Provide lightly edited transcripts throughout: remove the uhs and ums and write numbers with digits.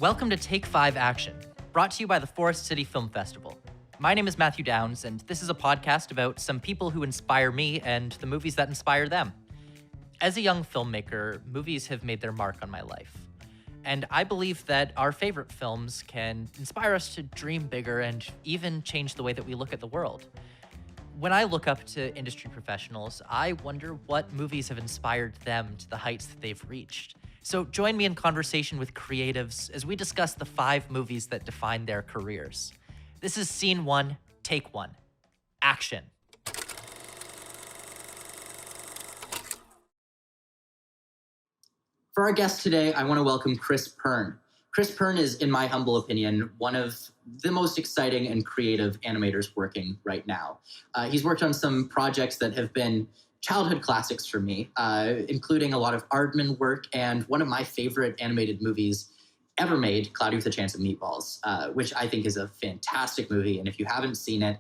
Welcome to Take 5 Action, brought to you by the Forest City Film Festival. My name is Matthew Downs, and this is a podcast about some people who inspire me and the movies that inspire them. As a young filmmaker, movies have made their mark on my life. And I believe that our favorite films can inspire us to dream bigger and even change the way that we look at the world. When I look up to industry professionals, I wonder what movies have inspired them to the heights that they've reached. So join me in conversation with creatives as we discuss the 5 movies that define their careers. This is Scene 1, Take 1. Action. For our guest today, I want to welcome Kris Pearn. Kris Pearn is, in my humble opinion, one of the most exciting and creative animators working right now. He's worked on some projects that have been childhood classics for me, including a lot of Aardman work and one of my favorite animated movies ever made, Cloudy with a Chance of Meatballs, which I think is a fantastic movie. And if you haven't seen it,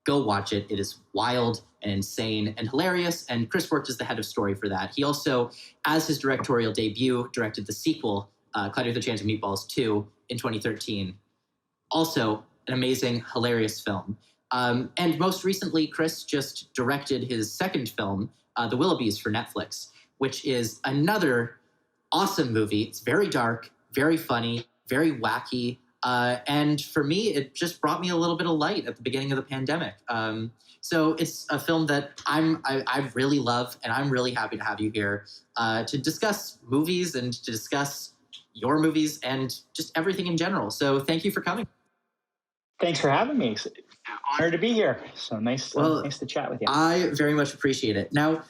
go watch it. It is wild and insane and hilarious. And Kris worked as the head of story for that. He also, as his directorial debut, directed the sequel, Cloudy with a Chance of Meatballs 2 in 2013. Also an amazing, hilarious film. And most recently, Kris just directed his second film, The Willoughbys for Netflix, which is another awesome movie. It's very dark, very funny, very wacky. And for me, it just brought me a little bit of light at the beginning of the pandemic. So it's a film that I really love, and I'm really happy to have you here to discuss movies and to discuss your movies and just everything in general. So thank you for coming. Thanks for having me. Honored to be here. So nice to chat with you. I very much appreciate it. Now,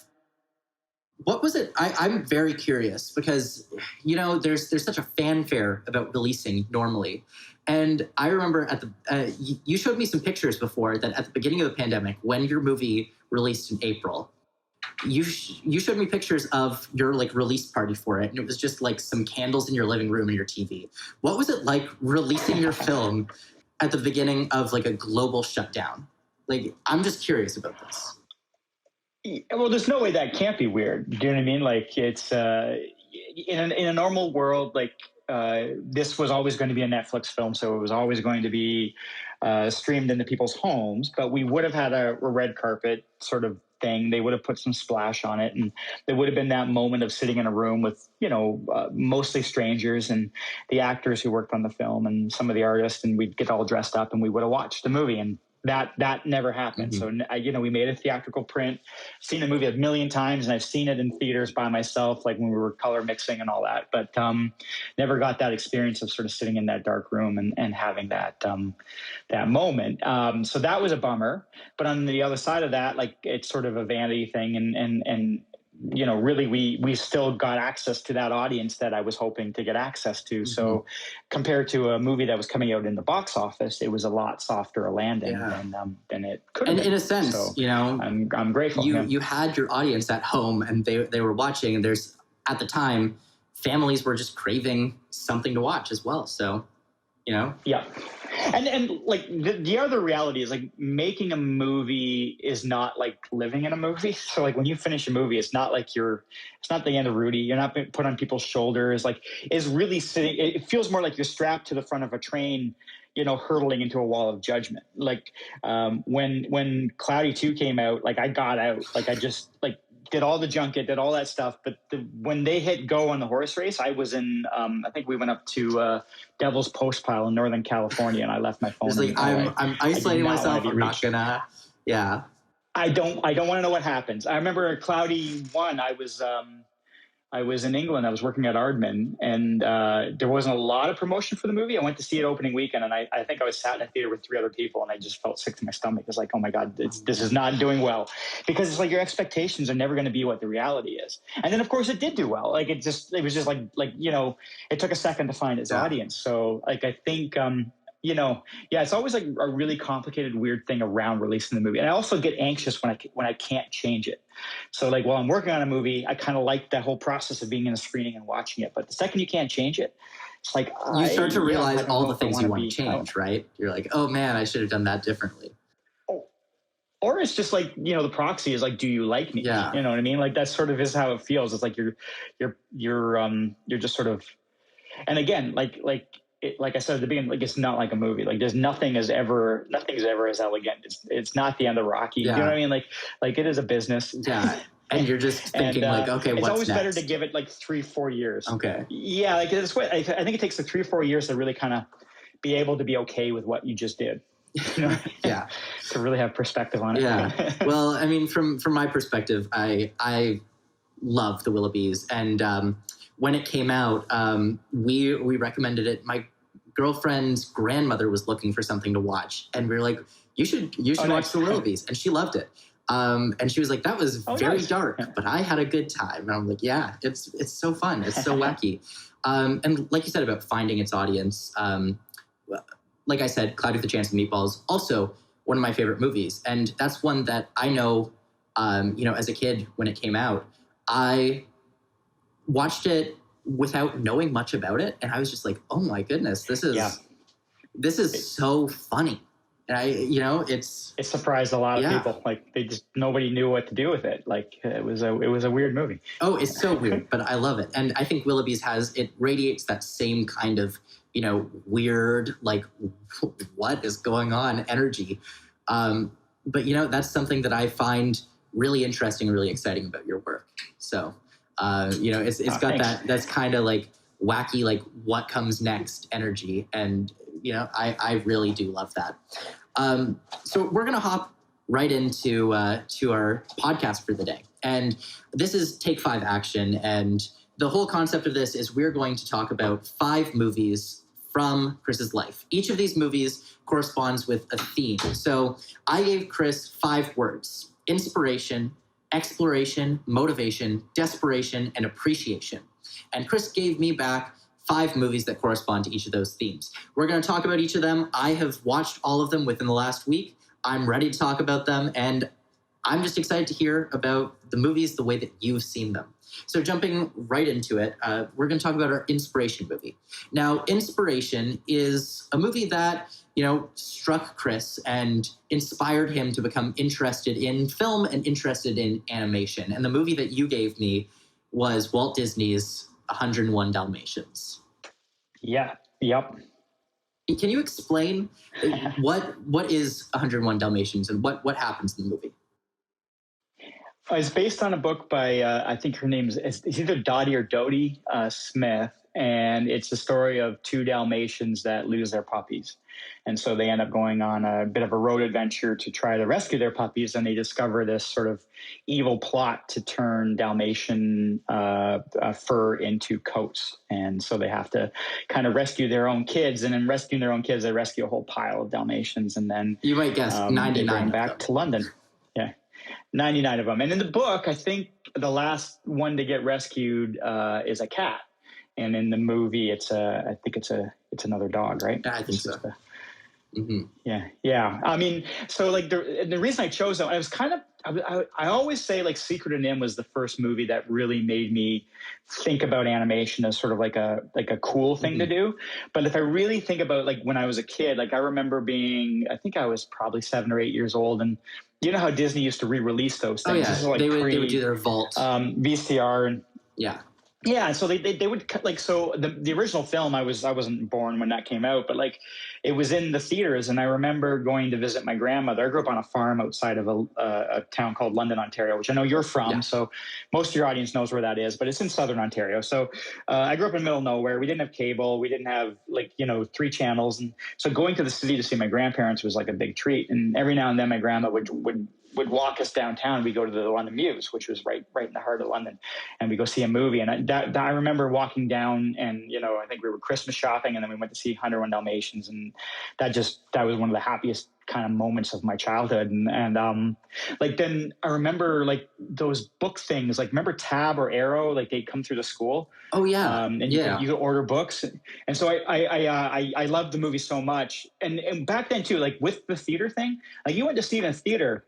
what was it? I'm very curious because, you know, there's such a fanfare about releasing normally. And I remember you showed me some pictures before that at the beginning of the pandemic, when your movie released in April, you showed me pictures of your release party for it. And it was just like some candles in your living room and your TV. What was it like releasing your film at the beginning of a global shutdown? I'm just curious about this. Well, there's no way that can't be weird. Do you know what I mean? It's in a normal world, this was always going to be a Netflix film, so it was always going to be streamed into people's homes. But we would have had a red carpet sort of thing. They would have put some splash on it, and there would have been that moment of sitting in a room with mostly strangers and the actors who worked on the film and some of the artists, and we'd get all dressed up and we would have watched the movie. And that never happened. Mm-hmm. So we made a theatrical print, seen the movie a million times, and I've seen it in theaters by myself, when we were color mixing and all that, but never got that experience of sort of sitting in that dark room and having that moment. So that was a bummer. But on the other side of that, it's sort of a vanity thing, and really we still got access to that audience that I was hoping to get access to. Mm-hmm. So compared to a movie that was coming out in the box office, it was a lot softer a landing than it could have been. In a sense, so, I'm grateful. You had your audience at home and they were watching, and there's, at the time, families were just craving something to watch as well. So, Yeah. And the other reality is making a movie is not like living in a movie. So when you finish a movie, it's not it's not the end of Rudy. You're not put on people's shoulders. It's really sitting. It feels more like you're strapped to the front of a train, hurtling into a wall of judgment. When Cloudy 2 came out, I got out. I just did all the junket, did all that stuff. But when they hit go on the horse race, I was in, I think we went up to Devil's Post Pile in Northern California, and I left my phone. I'm isolating myself. I'm not gonna, yeah. I don't want to know what happens. I remember Cloudy 1, I was in England. I was working at Aardman, and there wasn't a lot of promotion for the movie. I went to see it opening weekend, and I think I was sat in a theater with 3 other people, and I just felt sick to my stomach. It's oh my God, this is not doing well. Because it's your expectations are never going to be what the reality is. And then, of course, it did do well. It was just it took a second to find its audience. So, I think... it's always a really complicated, weird thing around releasing the movie. And I also get anxious when I can't change it. So while I'm working on a movie, I kind of like that whole process of being in a screening and watching it. But the second you can't change it, it's you start to realize all the things you want to change, right? You're oh man, I should have done that differently. Or it's just the proxy is do you like me? Yeah. You know what I mean? That sort of is how it feels. It's you're just sort of And again, like I said at the beginning, like it's not like a movie. Like there's nothing's ever as elegant. It's not the end of Rocky. Yeah. You know what I mean? Like it is a business. Yeah. And you're just thinking okay, it's what's always next? better to give it like 3-4 years. Okay. Yeah, like it's what I think it takes the 3-4 years to really kind of be able to be okay with what you just did. You know? Yeah. To really have perspective on it. Yeah. Well, I mean, from my perspective, I love the Willoughbys, and when it came out, we recommended it. My girlfriend's grandmother was looking for something to watch, and we were like, you should watch the Willoughbys, and she loved it. And she was like, that was very dark, but I had a good time. And I'm like, yeah, it's so fun. It's so wacky. And like you said about finding its audience, like I said, Cloudy with a Chance of Meatballs, also one of my favorite movies. And that's one that I know, as a kid when it came out, I watched it without knowing much about it. And I was just like, oh my goodness, this is so funny. And it surprised a lot of people. Like nobody knew what to do with it. Like it was a weird movie. Oh, it's so weird, but I love it. And I think Willoughby's radiates that same kind of, weird, like what is going on energy. But that's something that I find really interesting and really exciting about your work. So, it's got that's kind of like wacky, like what comes next energy. And, I really do love that. So we're going to hop right into to our podcast for the day. And this is Take 5 Action. And the whole concept of this is we're going to talk about 5 movies from Kris's life. Each of these movies corresponds with a theme. So I gave Kris 5 words: inspiration, exploration, motivation, desperation, and appreciation. And Kris gave me back 5 movies that correspond to each of those themes. We're going to talk about each of them. I have watched all of them within the last week. I'm ready to talk about them, and I'm just excited to hear about the movies the way that you've seen them. So jumping right into it, we're going to talk about our inspiration movie. Now, Inspiration is a movie that, struck Kris and inspired him to become interested in film and interested in animation. And the movie that you gave me was Walt Disney's 101 Dalmatians. Yeah. Yep. Can you explain what is 101 Dalmatians and what happens in the movie? It's based on a book by, I think her name's it's either Dottie or Dodie Smith, and it's the story of 2 Dalmatians that lose their puppies. And so they end up going on a bit of a road adventure to try to rescue their puppies, and they discover this sort of evil plot to turn Dalmatian fur into coats. And so they have to kind of rescue their own kids, and in rescuing their own kids, they rescue a whole pile of Dalmatians, and then you might guess 99 back to London. Yeah, 99 of them. And in the book, I think the last one to get rescued is a cat. And in the movie, it's another dog, right? I think so. Mm-hmm. Yeah. I mean, so like the reason I chose them, I was kind of, I always say like Secret of NIMH was the first movie that really made me think about animation as sort of like a cool thing to do. But if I really think about like when I was a kid, like I remember I think I was probably 7 or 8 years old, and you know how Disney used to re-release those things. Oh yeah, like they would do their vault VCR and yeah, so they would cut, like, so the original film, I wasn't born when that came out, but like it was in the theaters, and I remember going to visit my grandmother. I grew up on a farm outside of a town called London, Ontario, which I know you're from, so most of your audience knows where that is, but it's in Southern Ontario. So I grew up in the middle of nowhere. We didn't have cable. We didn't have 3 channels, and so going to the city to see my grandparents was like a big treat. And every now and then my grandma would walk us downtown. We go to the London Muse, which was right in the heart of London, and we go see a movie. And I remember walking down, and I think we were Christmas shopping, and then we went to see 101 Dalmatians, and that was one of the happiest kind of moments of my childhood. And like then I remember like those book things, like remember Tab or Arrow, like they'd come through the school. Oh yeah, and you could order books, and so I loved the movie so much. And back then too, like with the theater thing, like you went to see it in theater.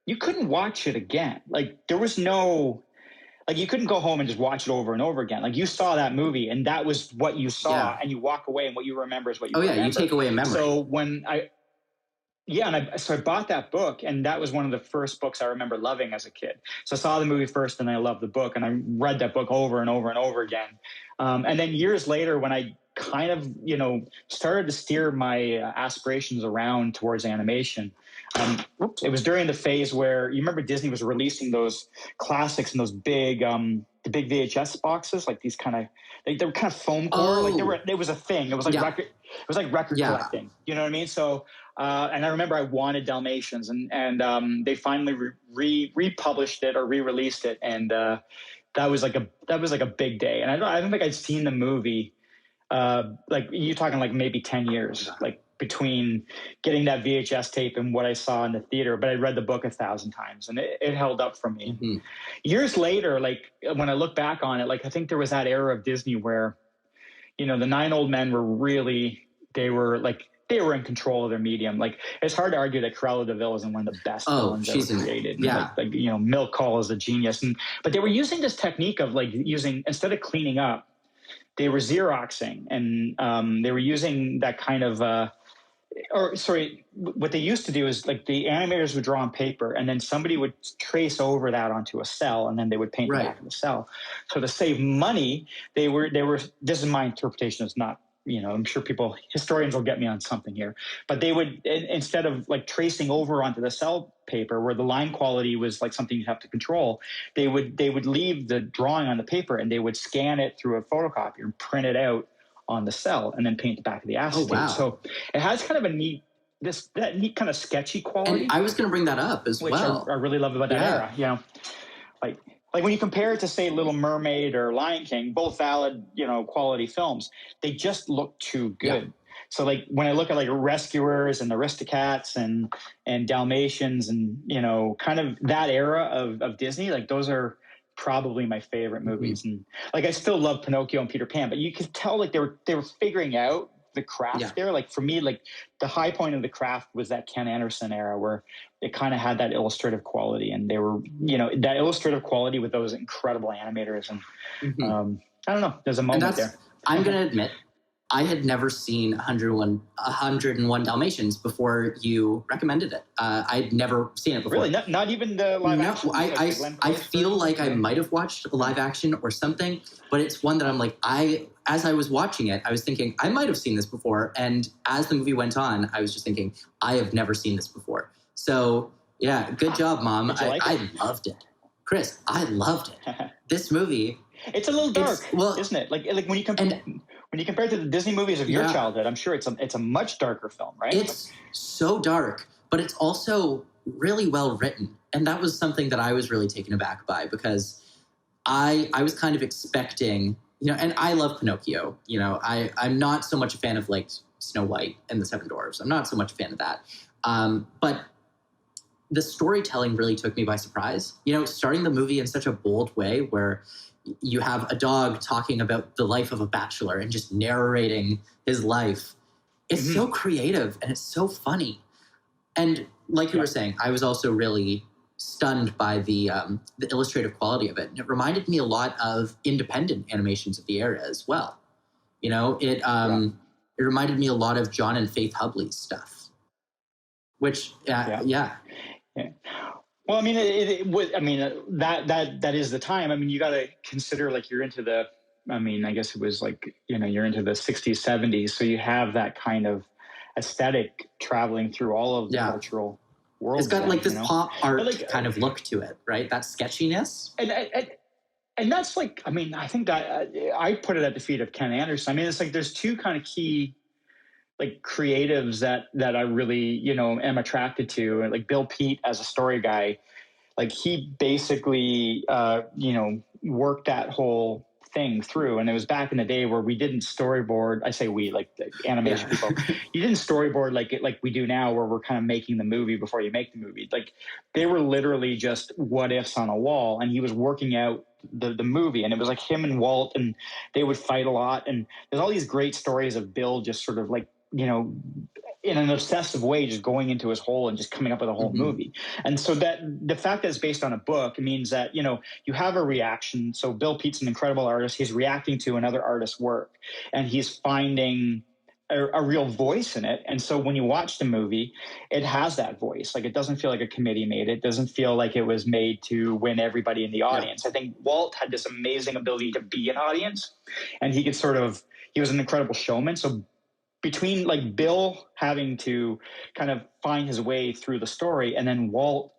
You couldn't watch it again. Like there was no, like you couldn't go home and just watch it over and over again. Like you saw that movie and that was what you saw, and you walk away and what you remember is what you remember. Oh yeah, you take away a memory. So when yeah, and so I bought that book, and that was one of the first books I remember loving as a kid. So I saw the movie first, and I loved the book, and I read that book over and over and over again. And then years later, when I kind of, started to steer my aspirations around towards animation, it was during the phase where you remember Disney was releasing those classics in those big, the big VHS boxes, like these kind of, they were kind of foam core, like it was a thing. It was like record. It was like record collecting. You know what I mean? So. And I remember I wanted Dalmatians, and they finally republished it or re-released it, and that was like a big day. And I don't think I'd seen the movie like you're talking like maybe 10 years like between getting that VHS tape and what I saw in the theater. But I read the book 1,000 times, and it held up for me. Mm-hmm. Years later, like when I look back on it, like I think there was that era of Disney where, the 9 Old Men were really they were in control of their medium. Like it's hard to argue that Cruella de Vil isn't one of the best villains ever created. Yeah. Like Milk Call is a genius. But they were using this technique of like instead of cleaning up, they were Xeroxing, and they were using that kind of what they used to do is like the animators would draw on paper, and then somebody would trace over that onto a cell, and then they would paint the back of the cell. So to save money, they were. This is my interpretation. It's not. I'm sure historians will get me on something here, but they would, instead of like tracing over onto the cell paper where the line quality was like something you'd have to control, they would leave the drawing on the paper, and they would scan it through a photocopier and print it out on the cell, and then paint the back of the acetate. Wow. So it has kind of a neat kind of sketchy quality. And I was going to bring that up as well. I really love about that era. Like when you compare it to, say, Little Mermaid or Lion King, both valid, quality films, they just look too good. Yeah. So like when I look at like Rescuers and Aristocats and Dalmatians and, kind of that era of Disney, like those are probably my favorite movies. Mm-hmm. And like I still love Pinocchio and Peter Pan, but you could tell like they were figuring out the craft there. Like for me, like the high point of the craft was that Ken Anderson era where it kind of had that illustrative quality, and they were, that illustrative quality with those incredible animators. And I don't know, there's a moment there. I'm going to admit, I had never seen 101 Dalmatians before you recommended it. I'd never seen it before. Really? Not even the live action? I feel like I might have watched a live action or something, but it's one that I'm like, as I was watching it, I was thinking, I might have seen this before. And as the movie went on, I was just thinking, I have never seen this before. So, yeah, good job, Mom. I loved it. Kris, I loved it. This movie... It's a little dark, isn't it? Like when you compare it to the Disney movies of your childhood, I'm sure it's a much darker film, right? It's so dark, but it's also really well written. And that was something that I was really taken aback by, because I was kind of expecting, and I love Pinocchio. I'm not so much a fan of like Snow White and the Seven Dwarfs. I'm not so much a fan of that. But the storytelling really took me by surprise. Starting the movie in such a bold way where you have a dog talking about the life of a bachelor and just narrating his life. It's so creative and it's so funny. And like you were saying, I was also really stunned by the illustrative quality of it. And it reminded me a lot of independent animations of the era as well. It reminded me a lot of John and Faith Hubley's stuff, which, yeah. Well, I mean, it was. I mean, that is the time. I mean, you got to consider like you're into the. I mean, I guess it was like you're into the 60s, 70s, so you have that kind of aesthetic traveling through all of the cultural world. It's got like this pop art kind of look to it, right? That sketchiness, and that's like. I mean, I think that I put it at the feet of Ken Anderson. I mean, it's like there's two kind of key like creatives that I really, am attracted to. And like Bill Peet as a story guy, like he basically, worked that whole thing through. And it was back in the day where we didn't storyboard. I say we, like the animation people, you didn't storyboard like we do now, where we're kind of making the movie before you make the movie. Like they were literally just what ifs on a wall, and he was working out the movie, and it was like him and Walt, and they would fight a lot. And there's all these great stories of Bill just sort of like, in an obsessive way, just going into his hole and just coming up with a whole movie. And so that the fact that it's based on a book means that, you have a reaction. So Bill Peet's an incredible artist. He's reacting to another artist's work, and he's finding a real voice in it. And so when you watch the movie, it has that voice. Like, it doesn't feel like a committee made it. It doesn't feel like it was made to win everybody in the audience. I think Walt had this amazing ability to be an audience, and he was an incredible showman. So between like Bill having to kind of find his way through the story, and then Walt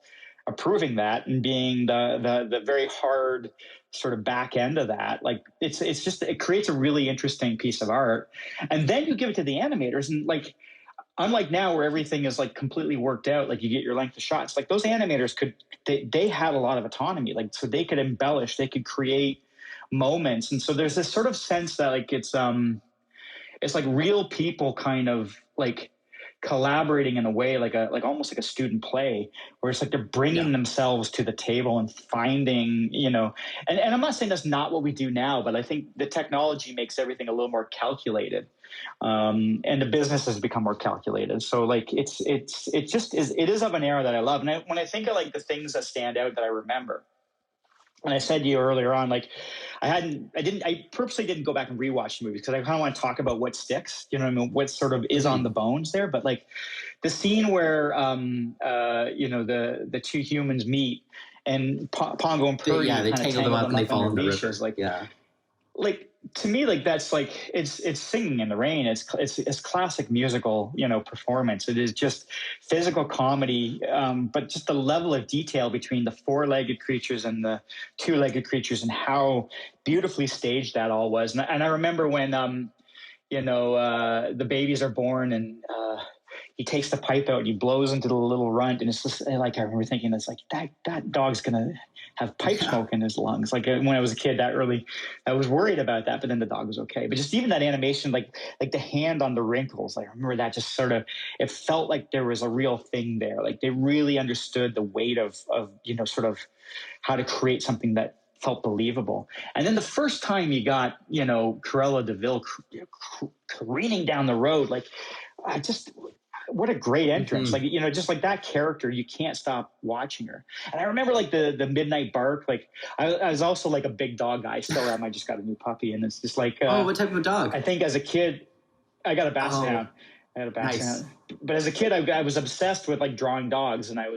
approving that and being the very hard sort of back end of that, like it creates a really interesting piece of art. And then you give it to the animators, and like, unlike now where everything is like completely worked out, like you get your length of shots, like those animators they had a lot of autonomy, like, so they could embellish, they could create moments. And so there's this sort of sense that like it's like real people kind of like collaborating in a way, like almost like a student play, where it's like they're bringing themselves to the table and finding, and I'm not saying that's not what we do now, but I think the technology makes everything a little more calculated, and the business has become more calculated. So like it is of an era that I love. And when I think of like the things that stand out that I remember, and I said to you earlier on, like I purposely didn't go back and rewatch the movies because I kind of want to talk about what sticks, what I mean, what sort of is on the bones there. But like the scene where, the two humans meet and Pongo and Pern, they tangle them up and they fall in the river. Like to me, like that's like it's singing in the rain. It's classic musical, performance. It is just physical comedy, but just the level of detail between the four-legged creatures and the two-legged creatures, and how beautifully staged that all was. And I remember when the babies are born, and he takes the pipe out and he blows into the little runt, and it's just like, I remember thinking, it's like that dog's gonna have pipe smoke in his lungs. Like when I was a kid, I was worried about that, but then the dog was okay. But just even that animation, like the hand on the wrinkles, like I remember that just sort of, it felt like there was a real thing there. Like they really understood the weight of sort of how to create something that felt believable. And then the first time you got, Cruella de Vil careening down the road, like what a great entrance. Like, just like that character, you can't stop watching her. And I remember like the midnight bark, like I was also like a big dog guy. I still am. I just got a new puppy, and it's just like, what type of dog? I think as a kid, I got a Basset Hound. I had a Basset Hound. But as a kid, I was obsessed with like drawing dogs, and I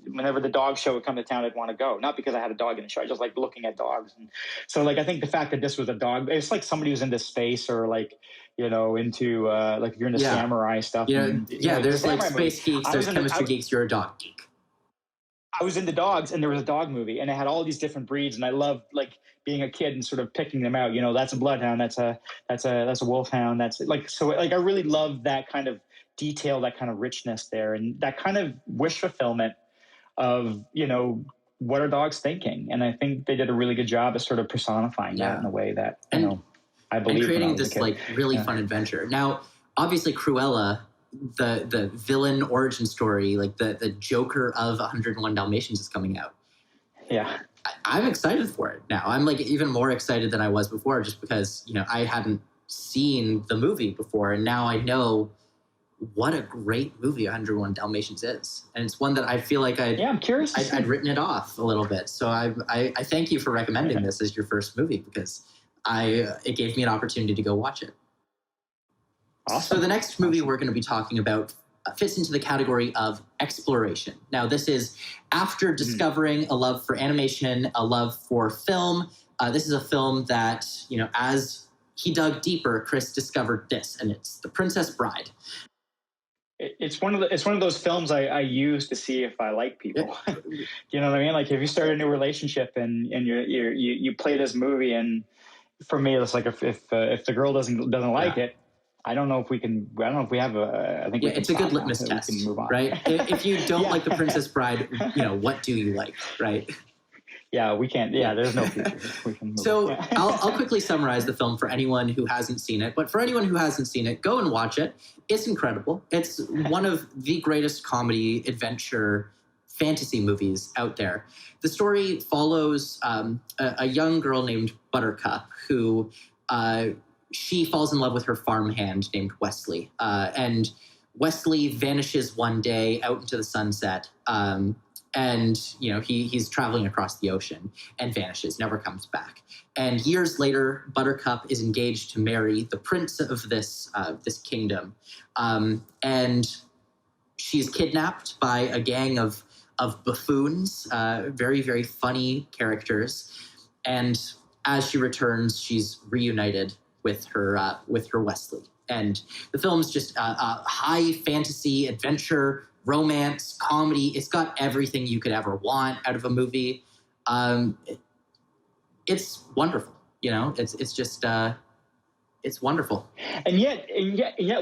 whenever the dog show would come to town, I'd want to go. Not because I had a dog in the show, I just like looking at dogs. And so like I think the fact that this was a dog, it's like somebody who's into space, or like into like if you're into samurai stuff. There's like space geeks, there's chemistry geeks, you're a dog geek. I was into dogs, and there was a dog movie, and it had all these different breeds, and I loved like being a kid and sort of picking them out. That's a bloodhound, that's a wolfhound, that's like, so like I really love that kind of detail, that kind of richness there, and that kind of wish fulfillment of what are dogs thinking. And I think they did a really good job of sort of personifying that in a way that I believe, and creating this like really fun adventure. Now, obviously, Cruella, the villain origin story, like the Joker of 101 Dalmatians is coming out. Yeah, I'm excited for it now. I'm like even more excited than I was before, just because I hadn't seen the movie before, and now I know what a great movie 101 Dalmatians is, and it's one that I feel like I'm curious. I'd written it off a little bit, so I thank you for recommending this as your first movie, because it gave me an opportunity to go watch it. Awesome. So the next movie we're going to be talking about fits into the category of exploration. Now, this is after discovering a love for animation, a love for film. This is a film that, as he dug deeper, Kris discovered this, and it's The Princess Bride. It's one of those films I use to see if I like people. You know what I mean? Like if you start a new relationship and you play this movie, and for me it's like if the girl doesn't like it, I don't know if we have a. I think it's a good litmus test, we can move on. Right? If you don't like The Princess Bride, what do you like, right? Yeah, we can't. Yeah, there's no future. We can move so on. I'll quickly summarize the film for anyone who hasn't seen it. But for anyone who hasn't seen it, go and watch it. It's incredible. It's one of the greatest comedy, adventure, fantasy movies out there. The story follows a young girl named Buttercup who she falls in love with her farmhand named Wesley. And Wesley vanishes one day out into the sunset. And, he's traveling across the ocean and vanishes, never comes back. And years later, Buttercup is engaged to marry the prince of this kingdom. And she's kidnapped by a gang of buffoons, very, very funny characters. And as she returns, she's reunited with her Wesley. And the film's just a high fantasy, adventure, romance, comedy. It's got everything you could ever want out of a movie. It's wonderful. It's just it's wonderful. And yet,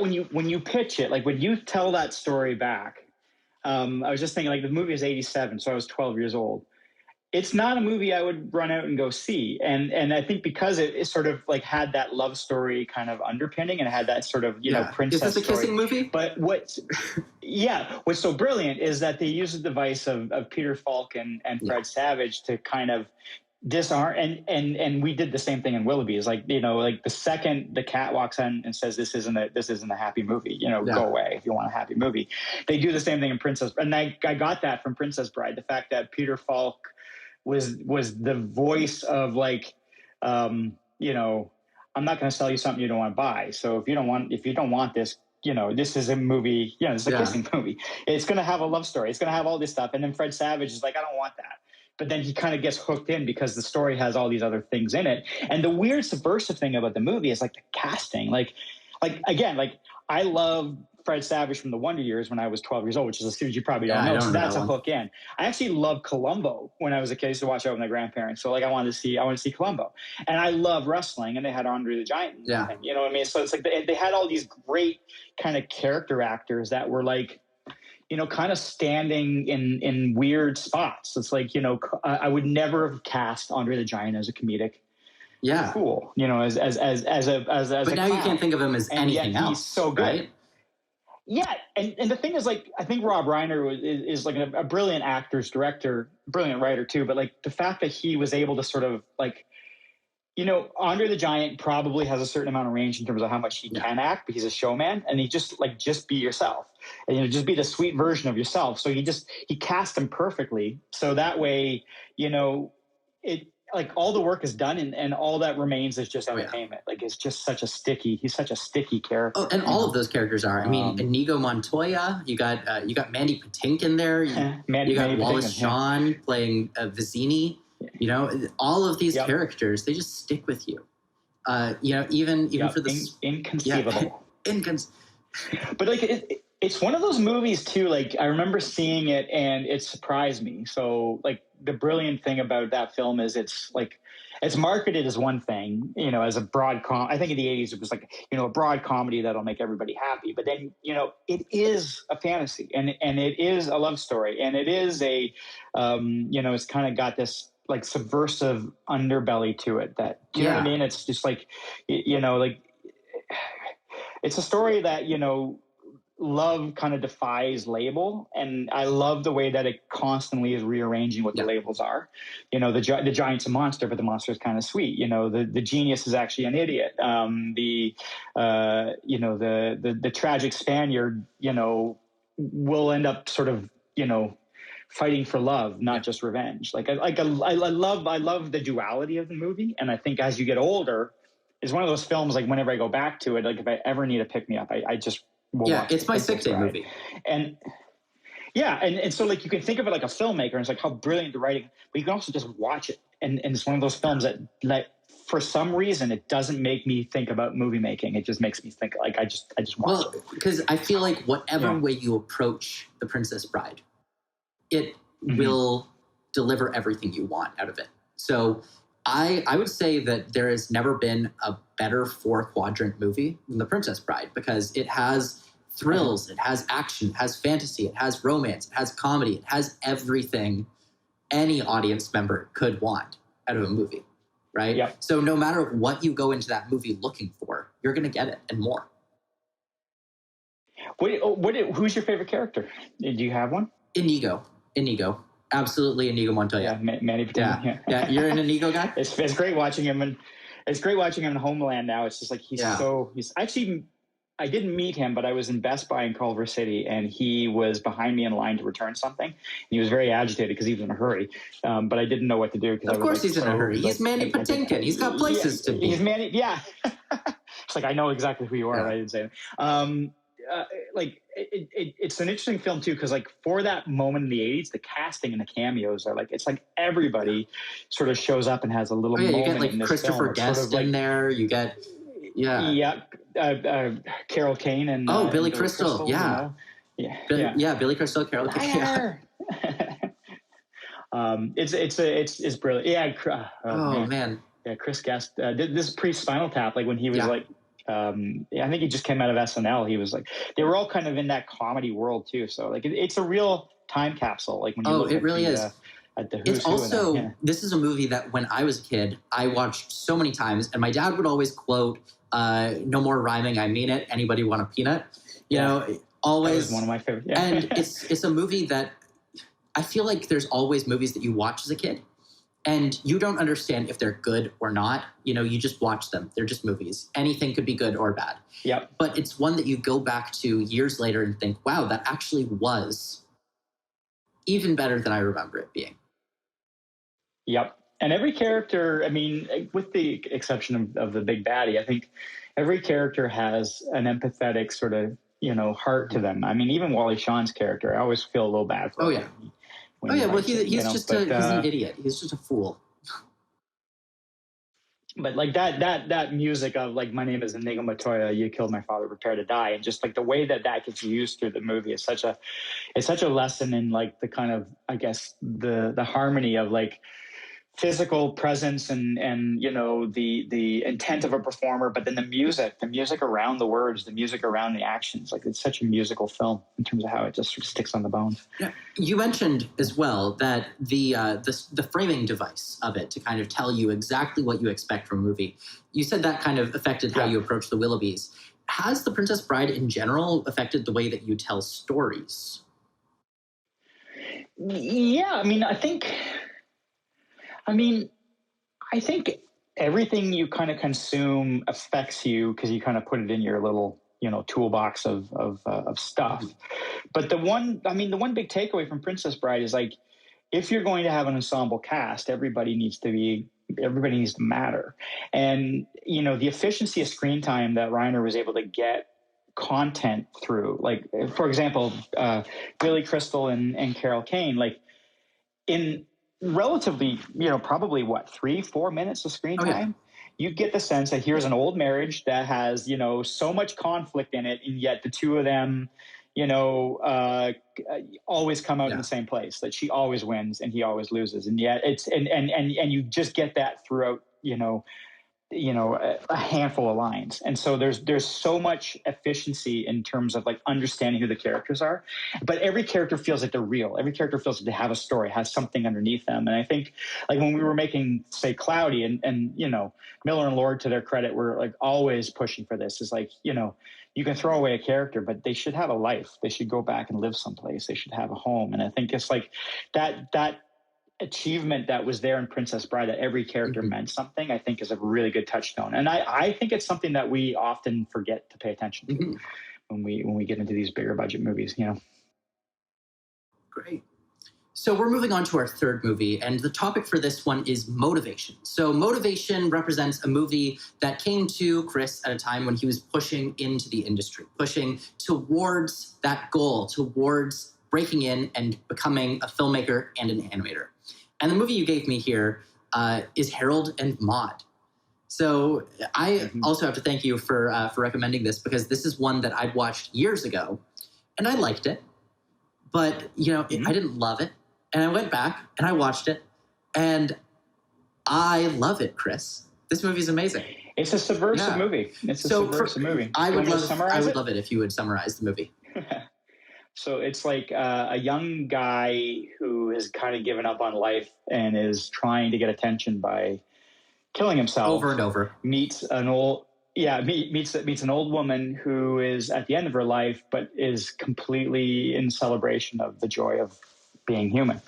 when you pitch it, like when you tell that story back, I was just thinking, like, the movie is 87, so I was 12 years old. It's not a movie I would run out and go see. And I think because it sort of like had that love story kind of underpinning, and it had that sort of, princess Is this a kissing movie? But what's so brilliant is that they use the device of Peter Falk and Fred Savage to kind of disarm, and we did the same thing in Willoughbys. Like, like the second the cat walks in and says, this isn't a happy movie, go away if you want a happy movie. They do the same thing in Princess, and I got that from Princess Bride. The fact that Peter Falk was the voice of, like, I'm not going to sell you something you don't want to buy. So if you don't want this, this is a movie, this is a kissing movie. It's going to have a love story. It's going to have all this stuff. And then Fred Savage is like, I don't want that. But then he kind of gets hooked in because the story has all these other things in it. And the weird subversive thing about the movie is, like, the casting. Like again, like, I love Fred Savage from The Wonder Years when I was 12 years old, which is a series you probably don't know. So that's a hook in. I actually loved Columbo when I was a kid. I used to watch it with my grandparents. So, like, I wanted to see Columbo. And I love wrestling, and they had Andre the Giant. Yeah. You know what I mean? So it's like they had all these great kind of character actors that were, like, kind of standing in weird spots. It's like, I would never have cast Andre the Giant as a comedic fool, as a But now you can't think of him as anything else. He's so good. Right? Yeah, and the thing is, like, I think Rob Reiner is like a brilliant actor's director, brilliant writer too. But, like, the fact that he was able to sort of, like, Andre the Giant probably has a certain amount of range in terms of how much he can act, but he's a showman, and he just be yourself, and just be the sweet version of yourself. So he cast him perfectly, so that way, it, like, all the work is done, and all that remains is just entertainment. Like, it's just he's such a sticky character. Oh, and all of those characters are. I mean, Inigo Montoya. You got Mandy Patinkin there. You got Wallace Shawn playing Vizzini. All of these characters, they just stick with you. Even for the inconceivable. But, like, it's one of those movies too. Like, I remember seeing it and it surprised me. So, like, the brilliant thing about that film is it's marketed as one thing, as a broad I think in the 80s it was like, a broad comedy that'll make everybody happy. But then, it is a fantasy, and it is a love story, and it is a, it's kind of got this, like, subversive underbelly to it that, you know what I mean? It's just like, like, it's a story that, love kind of defies label, and I love the way that it constantly is rearranging what the labels are. The giant's a monster, but the monster is kind of sweet. The genius is actually an idiot. The tragic Spaniard, will end up sort of, fighting for love, not just revenge. I love the duality of the movie, and I think as you get older, it's one of those films, like, whenever I go back to it, like, if I ever need a pick me up, I just it's my sick day movie. And so, like, you can think of it like a filmmaker, and it's like how brilliant the writing, but you can also just watch it, and it's one of those films that, like, for some reason, it doesn't make me think about movie making. It just makes me think, like, I just watch it. Because I feel like whatever way you approach The Princess Bride, it will deliver everything you want out of it. So I would say that there has never been a better 4-quadrant movie than The Princess Bride, because it has thrills, it has action, it has fantasy, it has romance, it has comedy, it has everything any audience member could want out of a movie, right? Yep. So no matter what you go into that movie looking for, you're going to get it and more. Who's your favorite character? Do you have one? Inigo. Absolutely, Inigo Montoya. Manny Patinkin. Yeah. You're an Inigo guy. It's great watching him, and it's great watching him in Homeland now. It's just like he's actually I didn't meet him, but I was in Best Buy in Culver City, and he was behind me in line to return something. And he was very agitated because he was in a hurry, but I didn't know what to do. Of course he's in a hurry. He's Mandy Patinkin. He's got places to be. He's Mandy, yeah. It's like, I know exactly who you are. Yeah. I didn't say it. It's an interesting film too, because like for that moment in the 80s, the casting and the cameos are like, it's like everybody sort of shows up and has a little moment. You get like in this Christopher film. Guest sort of in there. You get Carol Kane and Billy Crystal. Yeah. You know? Billy Crystal, Carol Kane. Yeah. It's brilliant. Yeah. Man. Yeah, Chris Guest. This is pre-Spinal Tap, like when he was like, I think he just came out of SNL. He was like, they were all kind of in that comedy world too. So like, it's a real time capsule. Like when you look it really is. At the Who's it's also this is a movie that when I was a kid, I watched so many times, and my dad would always quote, "No more rhyming, I mean it. Anybody want a peanut?" You know, always. That was one of my favorites. Yeah. And it's a movie that I feel like there's always movies that you watch as a kid, and you don't understand if they're good or not. You know, you just watch them. They're just movies. Anything could be good or bad. Yep. But it's one that you go back to years later and think, wow, that actually was even better than I remember it being. Yep. And every character, I mean, with the exception of the big baddie, I think every character has an empathetic sort of, heart to them. I mean, even Wally Shawn's character, I always feel a little bad for him. Well, he's just he's an idiot. He's just a fool. But like that music of like, my name is Inigo Montoya, you killed my father, prepare to die, and just like the way that gets used through the movie is such a lesson in like the kind of, I guess, the harmony of like physical presence and the intent of a performer, but then the music around the words, the music around the actions. Like, it's such a musical film in terms of how it just sort of sticks on the bones. Yeah. You mentioned as well that the framing device of it to kind of tell you exactly what you expect from a movie, you said that kind of affected how you approach the Willoughbys. Has The Princess Bride in general affected the way that you tell stories? Yeah, I mean, I think everything you kind of consume affects you because you kind of put it in your little, toolbox of stuff. But the one big takeaway from Princess Bride is like, if you're going to have an ensemble cast, everybody needs to matter. And, the efficiency of screen time that Reiner was able to get content through, like, for example, Billy Crystal and Carol Kane, like in relatively, probably 3-4 minutes of screen time, you get the sense that here's an old marriage that has, so much conflict in it, and yet the two of them, always come out in the same place. That she always wins and he always loses, and yet it's and you just get that throughout, a handful of lines. And so there's so much efficiency in terms of like understanding who the characters are, but every character feels like they're real. Every character feels like they have a story, has something underneath them. And I think like when we were making, say, Cloudy and Miller and Lord, to their credit, were like always pushing for this. Is like, you can throw away a character, but they should have a life. They should go back and live someplace. They should have a home. And I think it's like that achievement that was there in Princess Bride, that every character meant something, I think is a really good touchstone. And I think it's something that we often forget to pay attention to when we get into these bigger budget movies, Great. So we're moving on to our third movie, and the topic for this one is motivation. So motivation represents a movie that came to Kris at a time when he was pushing into the industry, pushing towards that goal, towards breaking in and becoming a filmmaker and an animator. And the movie you gave me here is Harold and Maude. So I also have to thank you for recommending this, because this is one that I'd watched years ago, and I liked it, but I didn't love it. And I went back and I watched it, and I love it, Kris. This movie is amazing. It's a subversive movie. It's a subversive movie. I would love it if you would summarize the movie. So it's like a young guy who has kind of given up on life and is trying to get attention by killing himself over and over. Meets an old woman who is at the end of her life, but is completely in celebration of the joy of being human,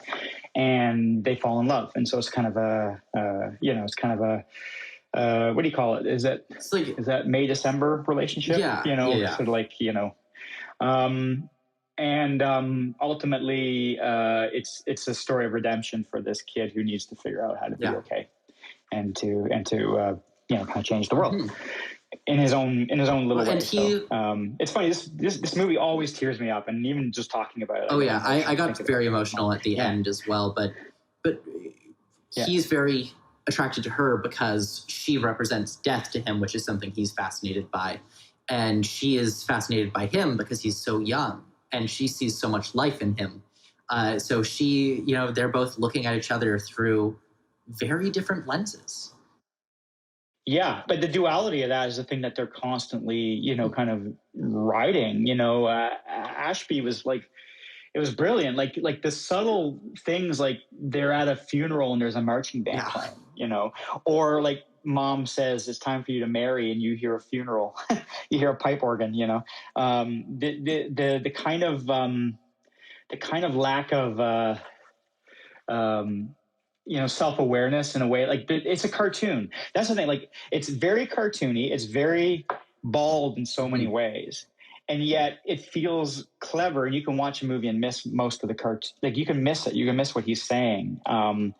and they fall in love. And so it's kind of a what do you call it? Is that May December relationship? Yeah, sort of like and ultimately, it's a story of redemption for this kid who needs to figure out how to be okay, and to kind of change the world. Mm-hmm. In his own little way. It's funny. This movie always tears me up, and even just talking about it. I got very emotional at the end as well. But he's very attracted to her because she represents death to him, which is something he's fascinated by, and she is fascinated by him because he's so young and she sees so much life in him. So they're both looking at each other through very different lenses. Yeah, but the duality of that is the thing that they're constantly, kind of writing. Ashby was like, it was brilliant. Like the subtle things, like they're at a funeral and there's a marching band playing, or like mom says it's time for you to marry and you hear a funeral, you hear a pipe organ, the kind of lack of self-awareness in a way. Like it's a cartoon. That's the thing. Like it's very cartoony. It's very bald in so many ways, and yet it feels clever. And you can watch a movie and miss most of the cartoon. Like you can miss it. You can miss what he's saying. So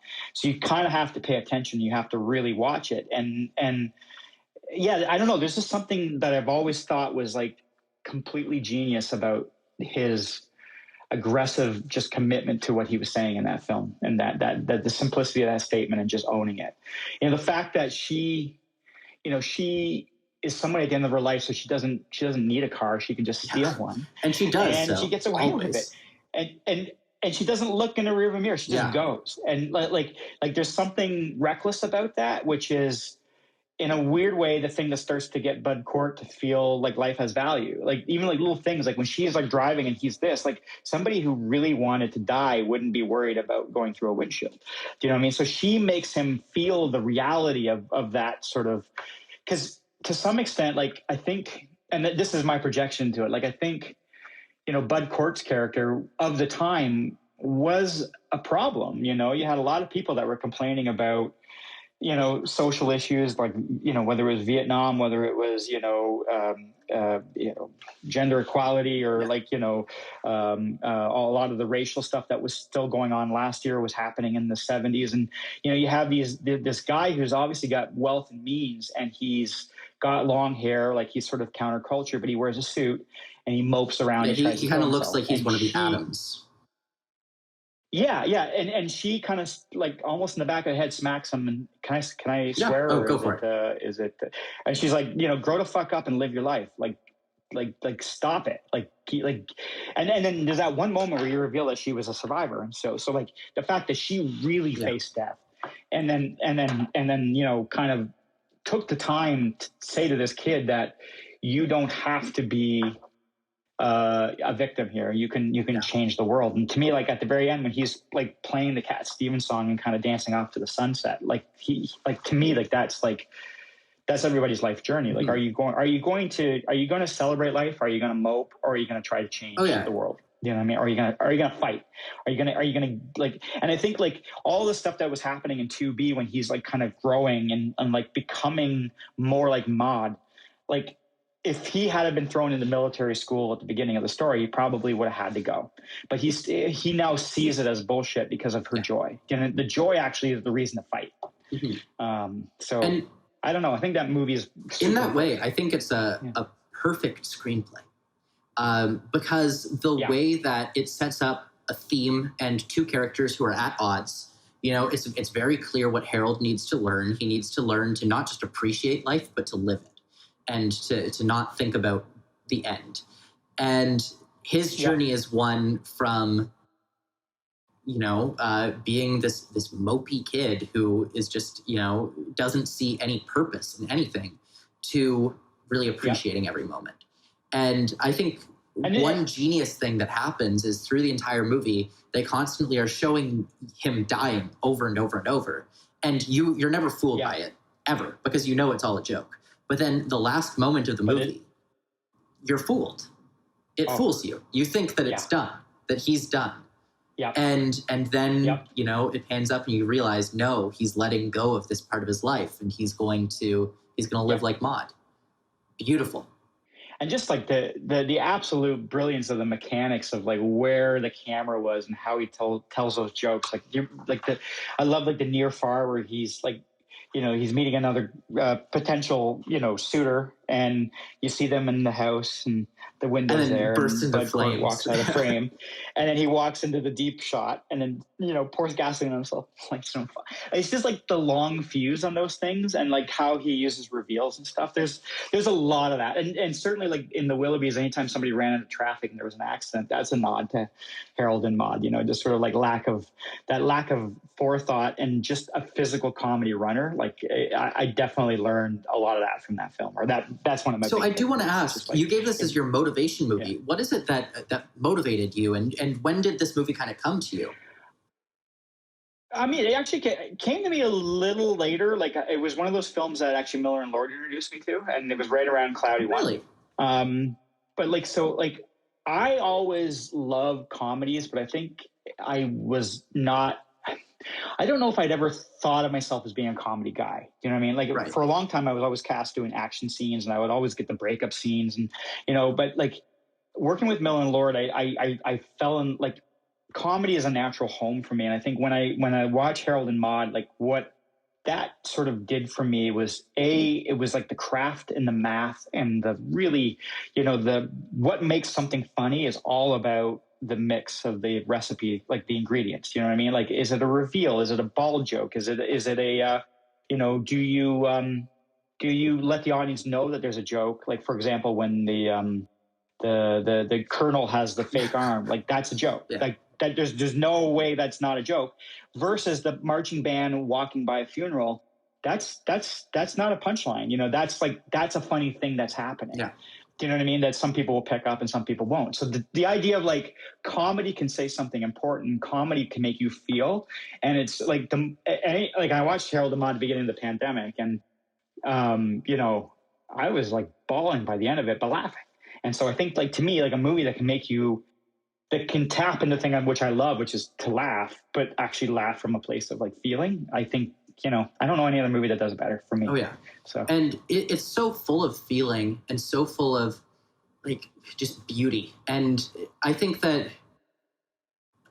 you kind of have to pay attention. You have to really watch it. And yeah, I don't know. There's just something that I've always thought was like completely genius about his aggressive just commitment to what he was saying in that film, and that the simplicity of that statement and just owning it. The fact that she is somebody at the end of her life, so she doesn't need a car. She can just steal one. And she does. And she gets away with it. And she doesn't look in the rearview mirror. She just goes. And like there's something reckless about that, which is, in a weird way, the thing that starts to get Bud Cort to feel like life has value. Like even like little things, like when she's like driving and he's this, like somebody who really wanted to die wouldn't be worried about going through a windshield. Do you know what I mean? So she makes him feel the reality of that sort of, because to some extent, like I think, and this is my projection to it, like I think, Bud Cort's character of the time was a problem. You had a lot of people that were complaining about, social issues, like, whether it was Vietnam, whether it was, gender equality, or like, a lot of the racial stuff that was still going on last year was happening in the 70s. And, you have this guy who's obviously got wealth and means, and he's got long hair, like he's sort of counterculture, but he wears a suit and he mopes around. Yeah, he kind of looks like he's one of the Adams. Yeah, and she kind of like almost in the back of the head smacks him. And can I swear? Oh, go for it. Is it? And she's like, grow the fuck up and live your life. Like stop it. And then there's that one moment where you reveal that she was a survivor, and so like the fact that she really faced death, and then kind of took the time to say to this kid that you don't have to be a victim here. You can change the world. And to me, like at the very end, when he's like playing the Cat Stevens song and kind of dancing off to the sunset, to me, that's everybody's life journey. Like, are you going to celebrate life? Are you going to mope, or are you going to try to change the world? You know what I mean? Are you gonna fight? Are you gonna like? And I think like all the stuff that was happening in 2B when he's like kind of growing and like becoming more like Maude, like, if he had been thrown into military school at the beginning of the story, he probably would have had to go. But he now sees it as bullshit because of her joy. And the joy actually is the reason to fight. Mm-hmm. I don't know. I think that movie is in that way. I think it's a perfect screenplay because the way that it sets up a theme and two characters who are at odds. It's very clear what Harold needs to learn. He needs to learn to not just appreciate life, but to live it. And to not think about the end. And his journey is one from, being this mopey kid who is just, doesn't see any purpose in anything, to really appreciating every moment. And I think one genius thing that happens is through the entire movie, they constantly are showing him dying over and over and over. And you're never fooled by it, ever, because it's all a joke. But then the last moment of the movie, you're fooled. It fools you. You think that it's done, that he's done. Yeah. And then, Yep. you know, it pans up and you realize, no, he's letting go of this part of his life and he's going to live like Maude. Beautiful. And just like the absolute brilliance of the mechanics of like where the camera was and how he tells those jokes. I love like the near far where he's like, you know, he's meeting another potential, you know, suitor, and you see them in the house and the windows and then there, bursts and into Bud Cort flames. walks out of frame, and then he walks into the deep shot, and then, you know, pours gasoline on himself. Like, so it's just like the long fuse on those things, and like how he uses reveals and stuff. There's a lot of that, and certainly like in the Willoughbys, anytime somebody ran into traffic and there was an accident, that's a nod to Harold and Maude. You know, just sort of like lack of forethought and just a physical comedy runner. Like I definitely learned a lot of that from that film, or that's one of my. So I do want to ask, like, you gave this as your motivation movie. Yeah. What is it that motivated you, and when did this movie kind of come to you? I mean, it actually came to me a little later. Like, it was one of those films that actually Miller and Lord introduced me to, and it was right around Cloudy Really? One. But like, so like, I always love comedies, but I think I was not. I don't know if I'd ever thought of myself as being a comedy guy. You know what I mean? Like, right. For a long time, I was always cast doing action scenes, and I would always get the breakup scenes, and, you know, but like working with Miller and Lord, I fell in, like, comedy is a natural home for me. And I think when I watch Harold and Maude, like what that sort of did for me was it was like the craft and the math and the really, you know, what makes something funny is all about the mix of the recipe, like the ingredients. You know what I mean? Like, is it a reveal? Is it a ball joke? Is it a you know, do you let the audience know that there's a joke? Like, for example, when the colonel has the fake arm, like, that's a joke. Yeah. Like, that there's no way that's not a joke. Versus the marching band walking by a funeral, that's not a punchline. You know, that's a funny thing that's happening. Yeah. Do you know what I mean? That some people will pick up and some people won't. So the idea of like comedy can say something important, comedy can make you feel, and it's like I watched Harold and Maude at the beginning of the pandemic, and you know, I was like bawling by the end of it, but laughing. And so I think, like, to me, like a movie that can tap into the thing which I love, which is to laugh, but actually laugh from a place of like feeling. I think, you know, I don't know any other movie that does it better for me. Oh yeah. So, and it's so full of feeling and so full of like just beauty. And I think that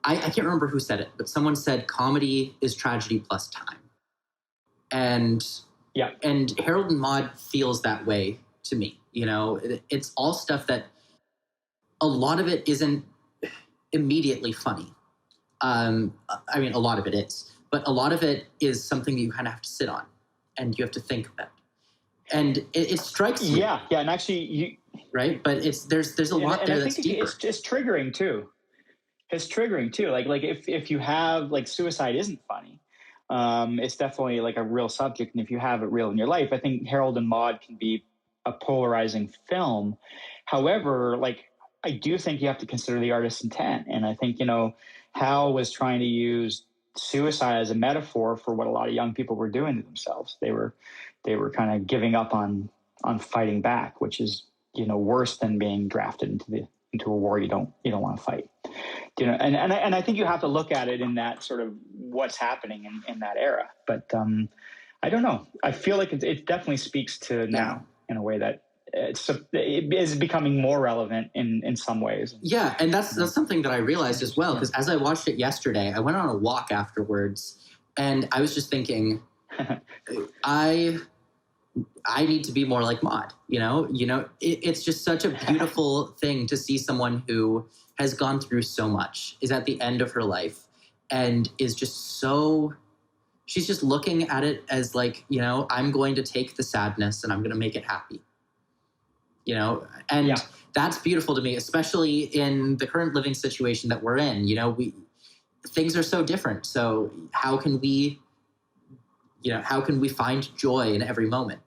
I can't remember who said it, but someone said comedy is tragedy plus time. And yeah, and Harold and Maude feels that way to me. You know, it's all stuff that a lot of it isn't immediately funny. I mean, a lot of it is, but a lot of it is something that you kind of have to sit on and you have to think about. And it strikes you. Yeah, and actually right? But there's a lot there that's deeper. It's triggering too. It's triggering too. Like if you have, like, suicide isn't funny. It's definitely like a real subject, and if you have it real in your life, I think Harold and Maude can be a polarizing film. However, like, I do think you have to consider the artist's intent, and I think, you know, Hal was trying to use suicide as a metaphor for what a lot of young people were doing to themselves. They were kind of giving up on fighting back, which is, you know, worse than being drafted into a war you don't want to fight. You know, and I think you have to look at it in that sort of what's happening in that era. But I don't know. I feel like it definitely speaks to now in a way that it is becoming more relevant in some ways. Yeah, and that's something that I realized as well, because as I watched it yesterday, I went on a walk afterwards, and I was just thinking, I need to be more like Maude. You know, it's just such a beautiful thing to see someone who has gone through so much, is at the end of her life, and is just so. She's just looking at it as like, you know, I'm going to take the sadness and I'm going to make it happy. You know, and that's beautiful to me, especially in the current living situation that we're in. You know, things are so different. So how can we find joy in every moment?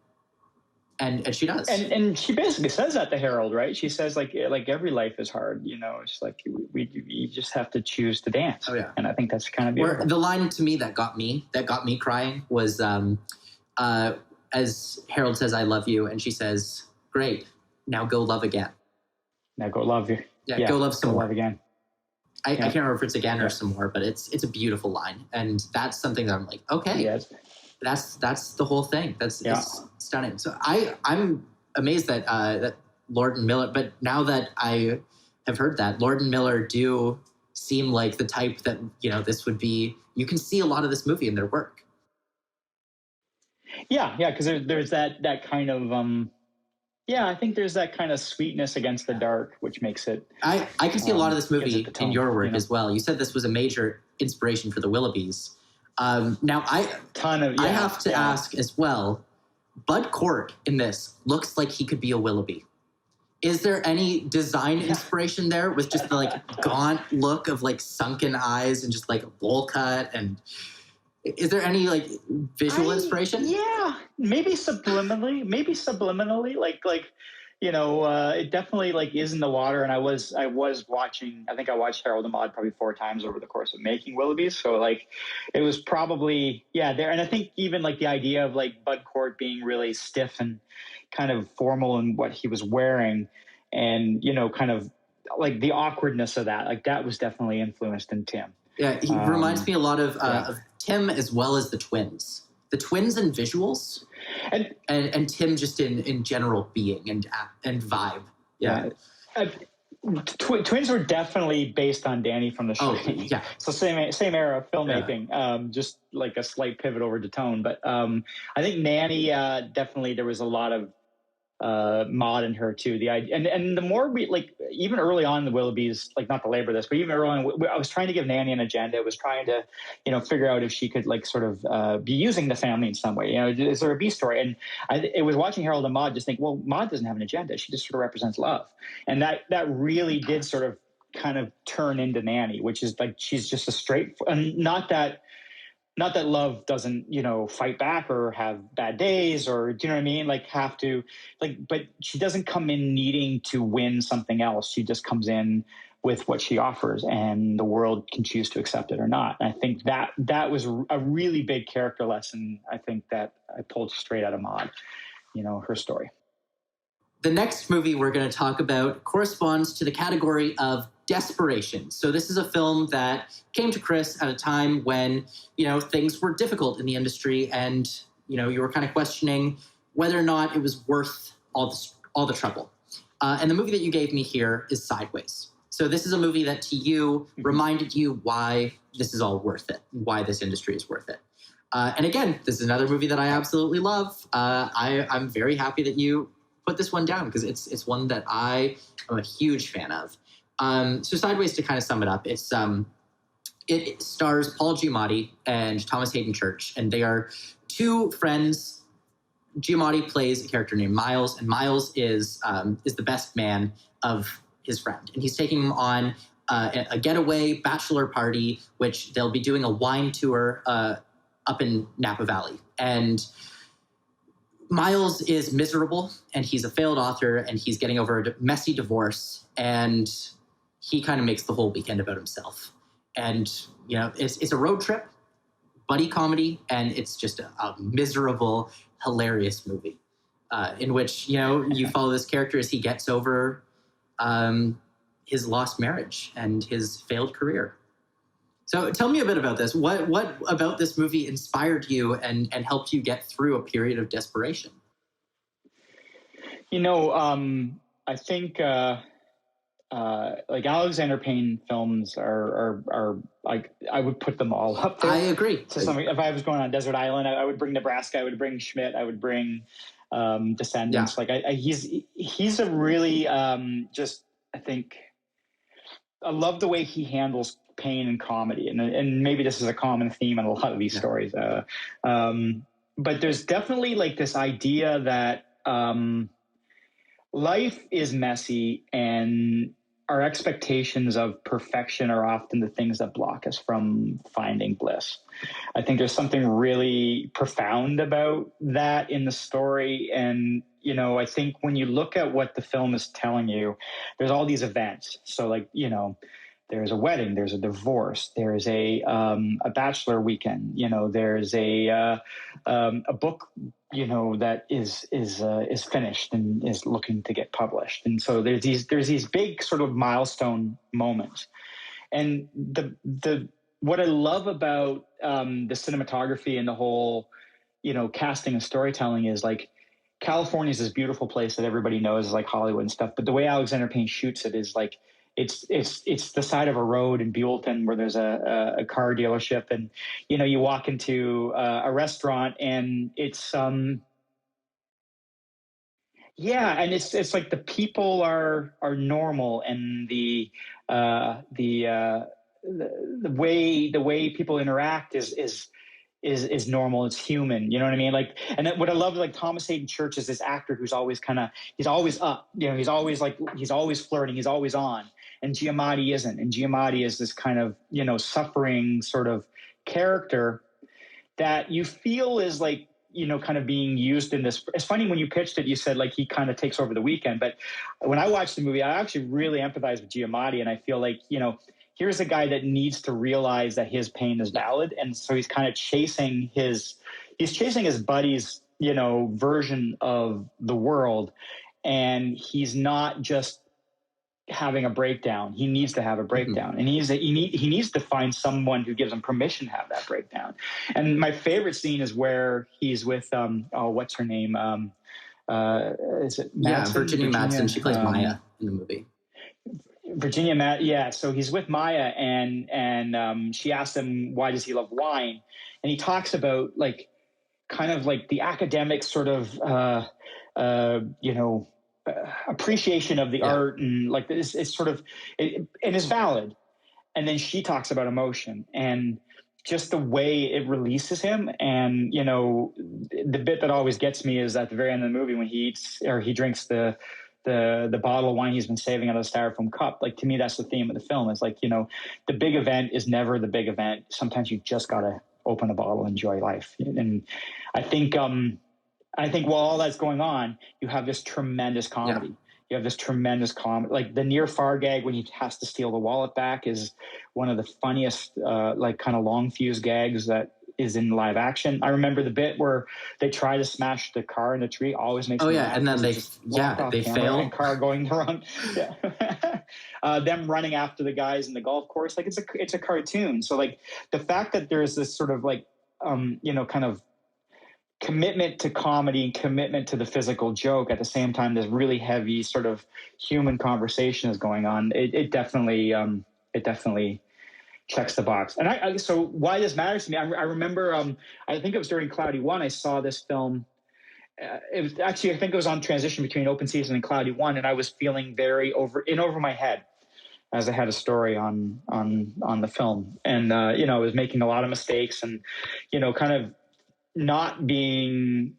And she does. And she basically says that to Harold, right? She says like every life is hard. You know, it's like we just have to choose to dance. Oh yeah. And I think that's kind of beautiful. The line to me that got me crying was as Harold says, "I love you," and she says, "Great. Now go love again." Now go love you. Yeah, go love some more. Love again. I can't remember if it's again or some more, but it's a beautiful line. And that's something that I'm like, okay, that's the whole thing. It's stunning. So I'm amazed that that Lord and Miller, but now that I have heard that, Lord and Miller do seem like the type that, this would be, you can see a lot of this movie in their work. Yeah, because there's that kind of I think there's that kind of sweetness against the dark, which makes it. I can see a lot of this movie in your work as well. You said this was a major inspiration for the Willoughbys. Now I have to ask as well. Bud Cort in this looks like he could be a Willoughby. Is there any design inspiration there with just the gaunt look of sunken eyes and just a bowl cut? And is there any visual inspiration? Yeah, maybe subliminally, it definitely is in the water. And I was watching, I think I watched Harold and Maude probably 4 times over the course of making Willoughbys. So it was probably, there. And I think even the idea of Bud Cort being really stiff and kind of formal in what he was wearing, and, kind of the awkwardness of that, that was definitely influenced in Tim. Yeah, he reminds me a lot of Tim as well as the twins. The twins in visuals, and Tim just in general being and vibe. Yeah. Twins were definitely based on Danny from The Shining. Oh, yeah. So same era of filmmaking, just a slight pivot over to tone. But I think Nanny, definitely there was a lot of Maude in her too. The idea, and the more we even early on in the Willoughbys, not to labor this, but even early on, I was trying to give Nanny an agenda. I was trying to, figure out if she could sort of be using the family in some way. Is there a B story? And it was watching Harold and Maude just think, well, Maude doesn't have an agenda. She just sort of represents love, and that really did sort of kind of turn into Nanny, which is she's just a straight, and not that love doesn't, fight back or have bad days or, do you know what I mean? Have to, but she doesn't come in needing to win something else. She just comes in with what she offers, and the world can choose to accept it or not. And I think that was a really big character lesson. I think that I pulled straight out of Maude, her story. The next movie we're going to talk about corresponds to the category of desperation. So this is a film that came to Kris at a time when, things were difficult in the industry, and, you were kind of questioning whether or not it was worth all the trouble. And the movie that you gave me here is Sideways. So this is a movie that to you reminded you why this is all worth it, why this industry is worth it. And again, this is another movie that I absolutely love. I'm very happy that you put this one down because it's one that I am a huge fan of. So Sideways, to kind of sum it up, it stars Paul Giamatti and Thomas Hayden Church, and they are 2 friends. Giamatti plays a character named Miles, and Miles is the best man of his friend, and he's taking him on a getaway bachelor party, which they'll be doing a wine tour up in Napa Valley. And Miles is miserable, and he's a failed author, and he's getting over a messy divorce, and he kind of makes the whole weekend about himself. And, it's a road trip, buddy comedy, and it's just a miserable, hilarious movie in which, you follow this character as he gets over his lost marriage and his failed career. So tell me a bit about this. What about this movie inspired you and helped you get through a period of desperation? I think Alexander Payne films are I would put them all up there. I agree. If I was going on a desert island, I would bring Nebraska. I would bring Schmidt. I would bring Descendants. Yeah. He's a really I think I love the way he handles pain and comedy, and maybe this is a common theme in a lot of these stories. But there's definitely this idea that life is messy, and our expectations of perfection are often the things that block us from finding bliss. I think there's something really profound about that in the story. And, I think when you look at what the film is telling you, there's all these events. So there's a wedding, there's a divorce, there's a bachelor weekend, there's a book, that is finished and is looking to get published. And so there's these big sort of milestone moments. And the what I love about the cinematography and the whole, casting and storytelling is like California is this beautiful place that everybody knows is like Hollywood and stuff. But the way Alexander Payne shoots it is like it's the side of a road in Buellton where there's a car dealership, and you walk into a restaurant and it's yeah, and it's like the people are normal, and the way people interact is normal. It's human. You know what I mean? Like, and then what I love, like Thomas Hayden Church is this actor who's always he's always up. He's always he's always flirting. He's always on. And Giamatti isn't. And Giamatti is this kind of suffering sort of character that you feel is like kind of being used in this. It's funny when you pitched it, you said like he kind of takes over the weekend. But when I watched the movie, I actually really empathize with Giamatti, and I feel like here's a guy that needs to realize that his pain is valid. And so he's kind of chasing his buddy's, version of the world. And he's not just having a breakdown. He needs to have a breakdown. And he needs to find someone who gives him permission to have that breakdown. And my favorite scene is where he's with, what's her name? Is it Madsen? Yeah, Virginia Madsen. She plays Maya in the movie. Yeah. So he's with Maya, and she asks him, why does he love wine? And he talks about like kind of like the academic sort of appreciation of the art, and like it's sort of and is valid. And then she talks about emotion and just the way it releases him. And the bit that always gets me is at the very end of the movie when he eats or he drinks the bottle of wine he's been saving out of the styrofoam cup. Like, to me, that's the theme of the film. It's like, the big event is never the big event. Sometimes you just got to open a bottle, enjoy life. And I think while all that's going on, you have this tremendous comedy. Yeah. You have this tremendous comedy. Like the near far gag when he has to steal the wallet back is one of the funniest, like kind of long fuse gags that is in live action. I remember the bit where they try to smash the car in the tree. Always makes me laugh. And then they fail. And car going the wrong. Yeah. Them running after the guys in the golf course, like it's a cartoon. So like the fact that there's this sort of like kind of commitment to comedy and commitment to the physical joke at the same time, this really heavy sort of human conversation is going on. It definitely checks the box. And so why this matters to me, I remember, I think it was during Cloudy One, I saw this film. It was actually, I think it was on transition between Open Season and Cloudy One. And I was feeling very over my head as I had a story on the film. And, I was making a lot of mistakes and, kind of not being,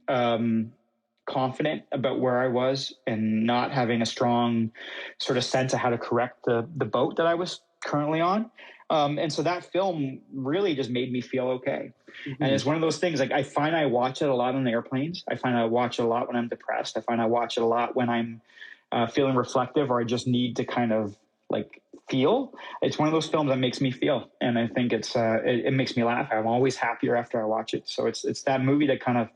confident about where I was and not having a strong sort of sense of how to correct the boat that I was currently on. And so that film really just made me feel okay. Mm-hmm. And it's one of those things, like I find I watch it a lot on airplanes. I find I watch it a lot when I'm depressed. I find I watch it a lot when I'm feeling reflective, or I just need to kind of like feel. It's one of those films that makes me feel. And I think it makes me laugh. I'm always happier after I watch it. So it's that movie that kind of,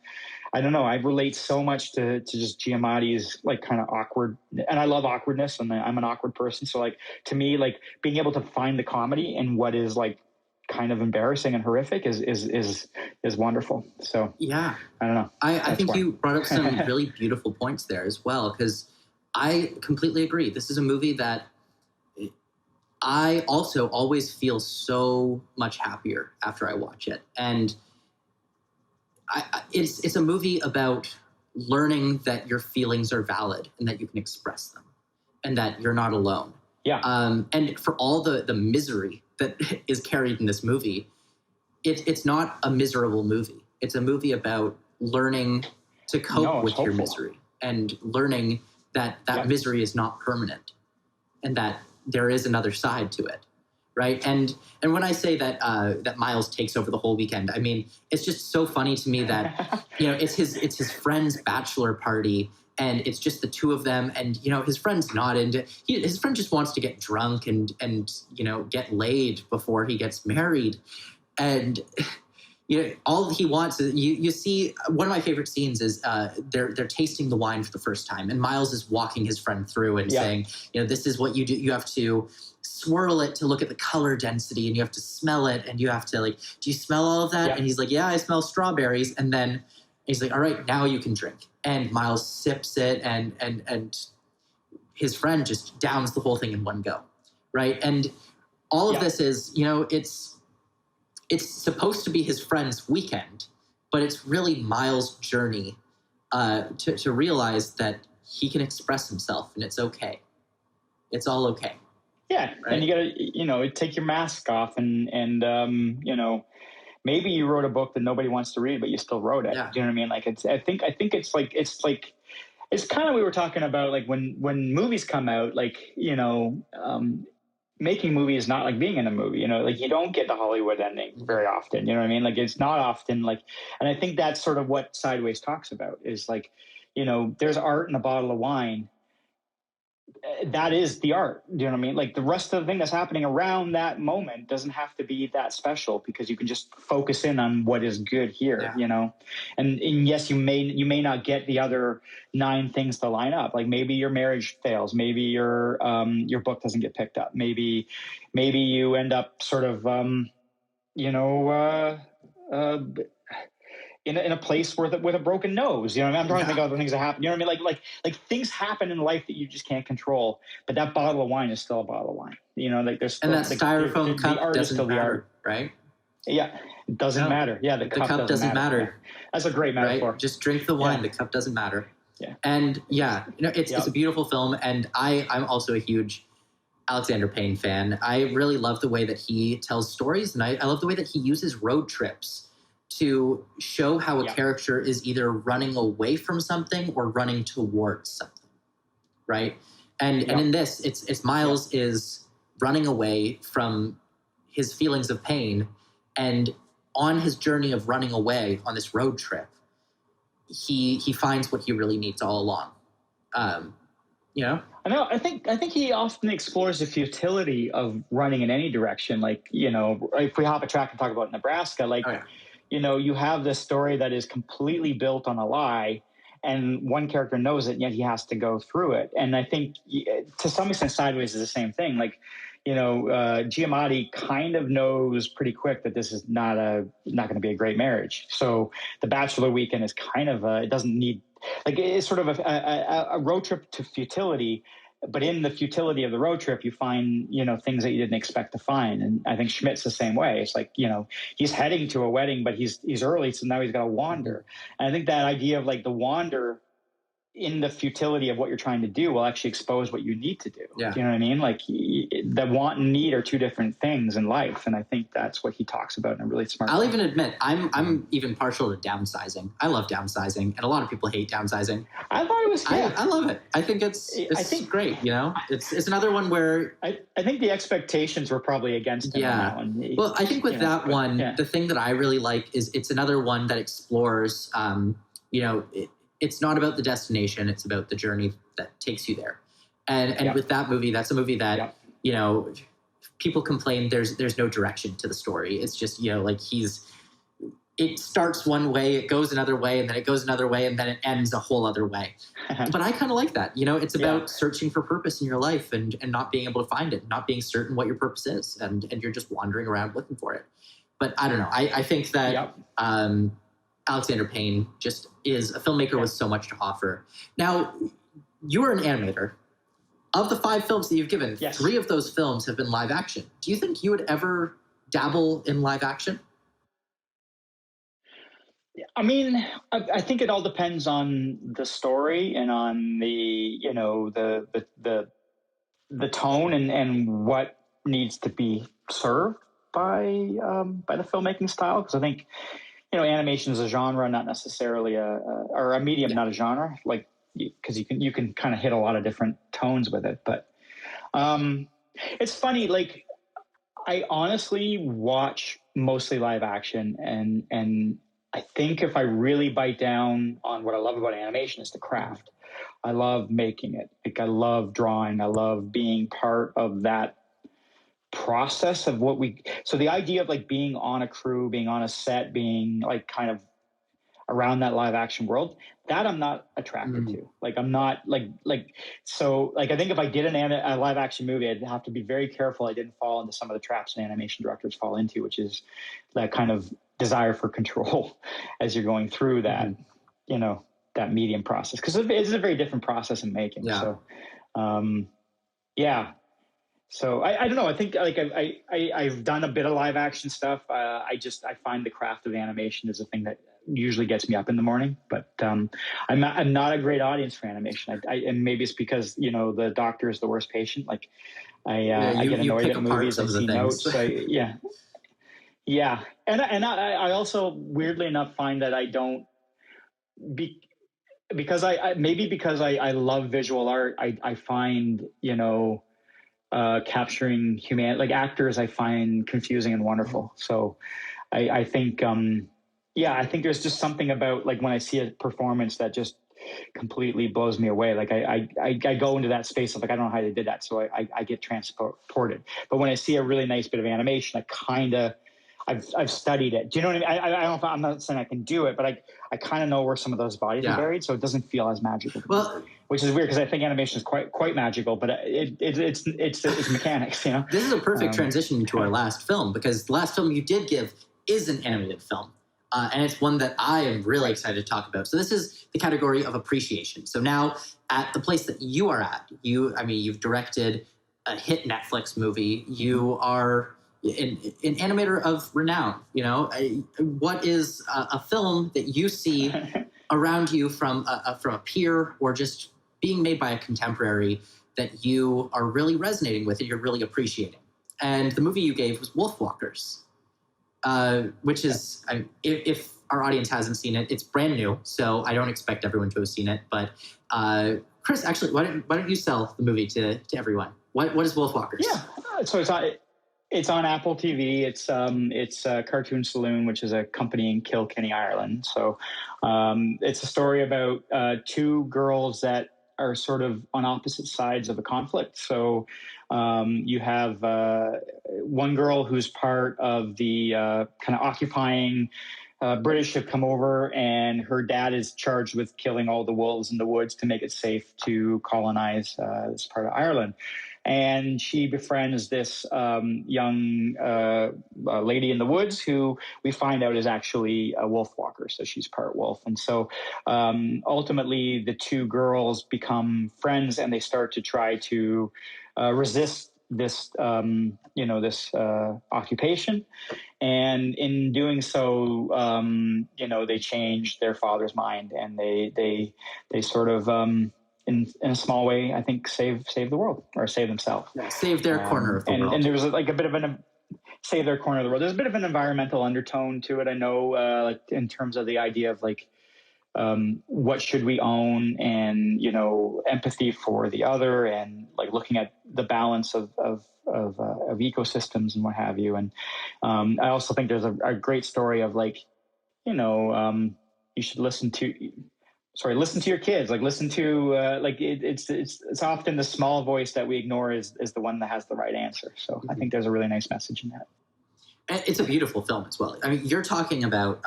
I don't know, I relate so much to just Giamatti's like kind of awkward, and I love awkwardness, and I'm an awkward person. So like, to me, like being able to find the comedy in what is like kind of embarrassing and horrific is wonderful. So yeah, I don't know. I think you brought up some really beautiful points there as well, because I completely agree. This is a movie that I also always feel so much happier after I watch it. And it's a movie about learning that your feelings are valid and that you can express them and that you're not alone. Yeah. And for all the misery that is carried in this movie, it's not a miserable movie. It's a movie about learning to cope with your misery and learning that misery is not permanent and that there is another side to it. Right. And when I say that that Miles takes over the whole weekend, I mean, it's just so funny to me that, it's his friend's bachelor party and it's just the two of them. And, his friend's not into his friend just wants to get drunk and get laid before he gets married. And all he wants is you see one of my favorite scenes is they're tasting the wine for the first time, and Miles is walking his friend through and saying, this is what you do. You have to swirl it to look at the color density, and you have to smell it, and you have to do you smell all of that? And he's like, yeah, I smell strawberries. And then he's like, all right, now you can drink. And Miles sips it, and his friend just downs the whole thing in one go, right? And all of this is, it's supposed to be his friend's weekend, but it's really Miles' journey to realize that he can express himself, and it's okay. It's all okay. Yeah, right? And you gotta, take your mask off, and maybe you wrote a book that nobody wants to read, but you still wrote it. Yeah. Do you know what I mean? Like I think it's kind of, we were talking about like when movies come out, making movies is not like being in a movie, like you don't get the Hollywood ending very often, you know what I mean? Like it's not often and I think that's sort of what Sideways talks about is there's art in a bottle of wine. That is the art. Do you know what I mean? Like the rest of the thing that's happening around that moment doesn't have to be that special because you can just focus in on what is good here, and yes, you may not get the other 9 things to line up. Like maybe your marriage fails. Maybe your book doesn't get picked up. Maybe you end up sort of, in a place with a broken nose, I'm trying to think of other things that happen. You know what I mean? Like things happen in life that you just can't control. But that bottle of wine is still a bottle of wine. There's still, and that styrofoam cup doesn't matter, right? Yeah, it doesn't matter. Yeah, the cup doesn't matter. Yeah. That's a great metaphor. Right? Just drink the wine. The cup doesn't matter. Yeah, and it's a beautiful film, and I'm also a huge Alexander Payne fan. I really love the way that he tells stories, and I love the way that he uses road trips to show how a character is either running away from something or running towards something, right? And in this, it's Miles is running away from his feelings of pain, and on his journey of running away on this road trip, he finds what he really needs all along. I know. I think he often explores the futility of running in any direction. If we hop a track and talk about Nebraska, you have this story that is completely built on a lie, and one character knows it, and yet he has to go through it. And I think to some extent Sideways is the same thing. Giamatti kind of knows pretty quick that this is not going to be a great marriage. So the Bachelor Weekend is kind of it doesn't need, it's sort of a road trip to futility. But in the futility of the road trip, you find, things that you didn't expect to find. And I think Schmidt's the same way. It's he's heading to a wedding, but he's early, so now he's got to wander. And I think that idea of the wander in the futility of what you're trying to do will actually expose what you need to do. Yeah. Do you know what I mean? The want and need are two different things in life. And I think that's what he talks about in a really smart way. I'll even admit, I'm even partial to downsizing. I love downsizing, and a lot of people hate downsizing. I thought it was, I love it. I think it's great, It's another one where... I think the expectations were probably against him on that one. Well, I think with that one, the thing that I really like is it's another one that explores, it's not about the destination, it's about the journey that takes you there. And with that movie, that's a movie that, people complain there's no direction to the story. It's just, it starts one way, it goes another way, and then it goes another way, and then it ends a whole other way. But I kind of like that. It's about searching for purpose in your life and not being able to find it, not being certain what your purpose is, and you're just wandering around looking for it. But I don't know. I think that Alexander Payne just is a filmmaker with so much to offer. Now, you're an animator. Of the 5 films that you've given, 3 of those films have been live action. Do you think you would ever dabble in live action? I mean, I think it all depends on the story and on the tone and what needs to be served by the filmmaking style. Because I think, animation is a genre, not necessarily or a medium, not a genre. Because you can kind of hit a lot of different tones with it. But it's funny. I honestly watch mostly live action, and I think if I really bite down on what I love about animation is the craft. I love making it. I love drawing. I love being part of that process of so the idea of like being on a crew, being on a set, being like kind of around that live action world, that I'm not attracted to. Like I'm not so I think if I did a live action movie, I'd have to be very careful I didn't fall into some of the traps that animation directors fall into, which is that kind of desire for control as you're going through that, that medium process. Because it's a very different process in making. Yeah. So, yeah. So I don't know. I think like I've done a bit of live action stuff. I find the craft of animation is a thing that usually gets me up in the morning. But I'm not a great audience for animation. And maybe it's because the doctor is the worst patient. Like I get annoyed at movies. I see notes. Yeah. And I also weirdly enough find that I don't because I love visual art. I find capturing human like actors I find confusing and wonderful. So I think I think there's just something about like when I see a performance that just completely blows me away. Like I go into that space of like I don't know how they did that, so I get transported. But when I see a really nice bit of animation, I've studied it. Do you know what I mean? I don't know I'm not saying I can do it, but I kind of know where some of those bodies are buried, so it doesn't feel as magical. Well, which is weird because I think animation is quite magical, but it's mechanics. This is a perfect transition to our last film, because the last film you did give is an animated film, and it's one that I am really excited to talk about. So this is the category of appreciation. So now at the place that you are at, you've directed a hit Netflix movie. You are an animator of renown. What is a film that you see around you from a peer or just being made by a contemporary that you are really resonating with and you're really appreciating? And the movie you gave was Wolfwalkers, which is, if our audience hasn't seen it, it's brand new, so I don't expect everyone to have seen it. But Kris, actually, why don't you sell the movie to everyone? What is Wolfwalkers? Yeah, so it's on Apple TV. It's Cartoon Saloon, which is a company in Kilkenny, Ireland. So it's a story about two girls that are sort of on opposite sides of a conflict. So you have one girl who's part of the kind of occupying British have come over, and her dad is charged with killing all the wolves in the woods to make it safe to colonize this part of Ireland. And she befriends this young lady in the woods who we find out is actually a wolfwalker. So she's part wolf. And so ultimately the two girls become friends, and they start to try to resist this, this occupation. And in doing so, they change their father's mind, and they sort of, in a small way, I think, save the world, or save themselves. Yeah, save their corner of the world. And there was like a bit of save their corner of the world. There's a bit of an environmental undertone to it, I know, in terms of the idea of like, what should we own, and empathy for the other, and like looking at the balance of ecosystems and what have you. And I also think there's a great story of like, you should listen to your kids. Like listen to it's often the small voice that we ignore is the one that has the right answer. So I think there's a really nice message in that. And it's a beautiful film as well. I mean, you're talking about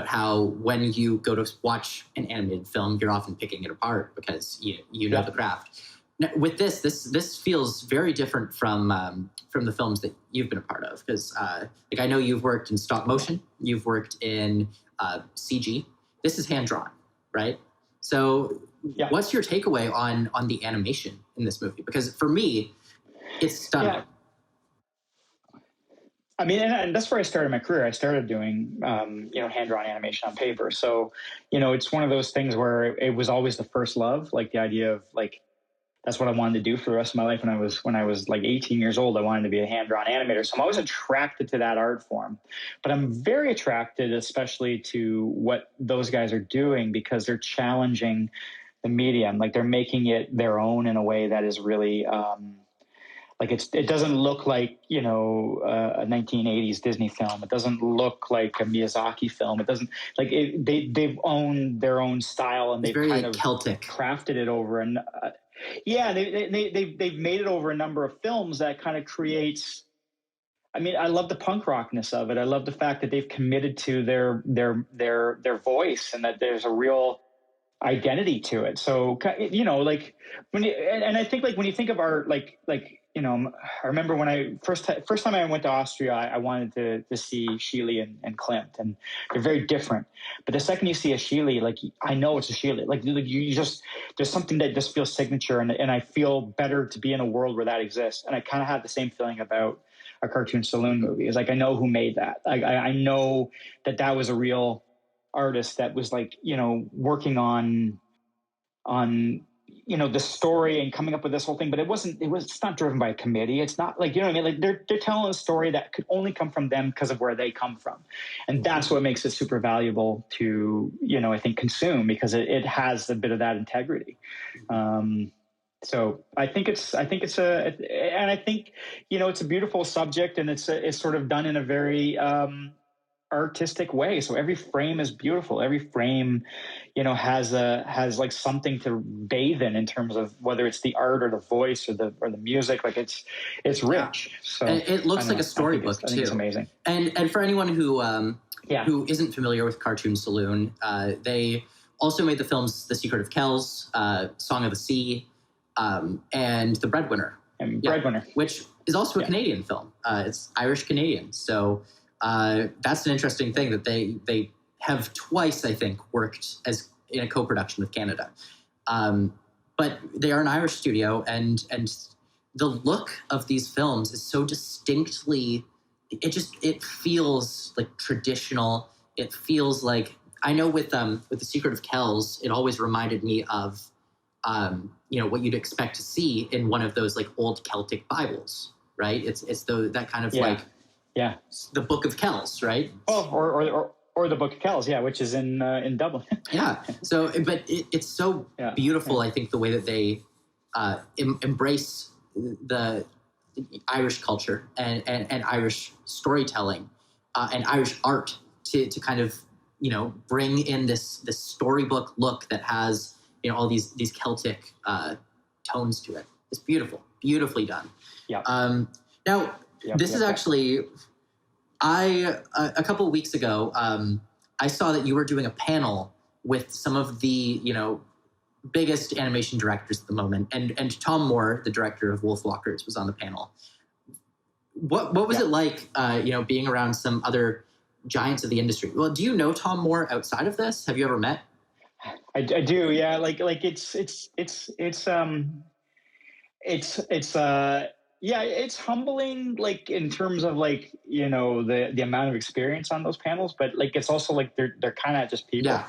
how when you go to watch an animated film, you're often picking it apart because you know the craft. Now, with this feels very different from the films that you've been a part of, because I know you've worked in stop motion, you've worked in CG. This is hand drawn, right? So what's your takeaway on the animation in this movie? Because for me, it's stunning. Yeah. I mean, and that's where I started my career. I started doing, hand-drawn animation on paper. So, it's one of those things where it was always the first love, like the idea of like, that's what I wanted to do for the rest of my life. When I was like 18 years old, I wanted to be a hand-drawn animator. So I'm always attracted to that art form. But I'm very attracted, especially to what those guys are doing, because they're challenging the medium. Like they're making it their own in a way that is really... like it doesn't look like, a 1980s Disney film. It doesn't look like a Miyazaki film. It doesn't they've owned their own style, and they've very kind of Celtic, crafted it over. And Yeah, they've made it over a number of films that kind of creates. I mean, I love the punk rockness of it. I love the fact that they've committed to their voice, and that there's a real identity to it. So, you know, like when you, and I think like when you think of art, you know, I remember when I first time I went to Austria, I wanted to see Sheely and Klimt, and they're very different. But the second you see a Sheely, like I know it's a Sheely. Like you just, there's something that just feels signature, and I feel better to be in a world where that exists. And I kind of have the same feeling about a Cartoon Saloon movie. Is like I know who made that. I know that was a real artist that was like, you know, working on you know, the story and coming up with this whole thing. But it's not driven by a committee. It's not like, you know what I mean, like they're telling a story that could only come from them because of where they come from, and that's what makes it super valuable to, you know, I think consume, because it has a bit of that integrity. So I think it's and I think, you know, it's a beautiful subject, and it's sort of done in a very artistic way. So every frame is beautiful. Every frame, you know, has like something to bathe in terms of whether it's the art or the voice or the music. Like it's rich. So and it looks like a storybook too. I think it's amazing. And for anyone who isn't familiar with Cartoon Saloon, they also made the films The Secret of Kells, Song of the Sea, and The Breadwinner. Breadwinner, which is also a Canadian film. It's Irish Canadian. So that's an interesting thing that they have twice, I think, worked as in a co-production with Canada. But they are an Irish studio, and the look of these films is so distinctly, it feels like traditional. It feels like, I know with The Secret of Kells, it always reminded me of you know, what you'd expect to see in one of those like old Celtic Bibles, right? It's that kind of like the Book of Kells, right? Oh, or the Book of Kells, which is in Dublin. Yeah. So, but it's so beautiful. I think the way that they embrace the Irish culture and Irish storytelling and Irish art to kind of, you know, bring in this storybook look that has, you know, all these Celtic tones to it. It's beautiful, beautifully done. Yeah. Now, this is actually, a couple of weeks ago, I saw that you were doing a panel with some of the, you know, biggest animation directors at the moment, and Tom Moore, the director of Wolfwalkers, was on the panel. What was it like, you know, being around some other giants of the industry? Well, do you know Tom Moore outside of this? Have you ever met? I do, yeah. Like it's it's humbling, like in terms of like, you know, the amount of experience on those panels, but like it's also like they're kind of just people. Yeah.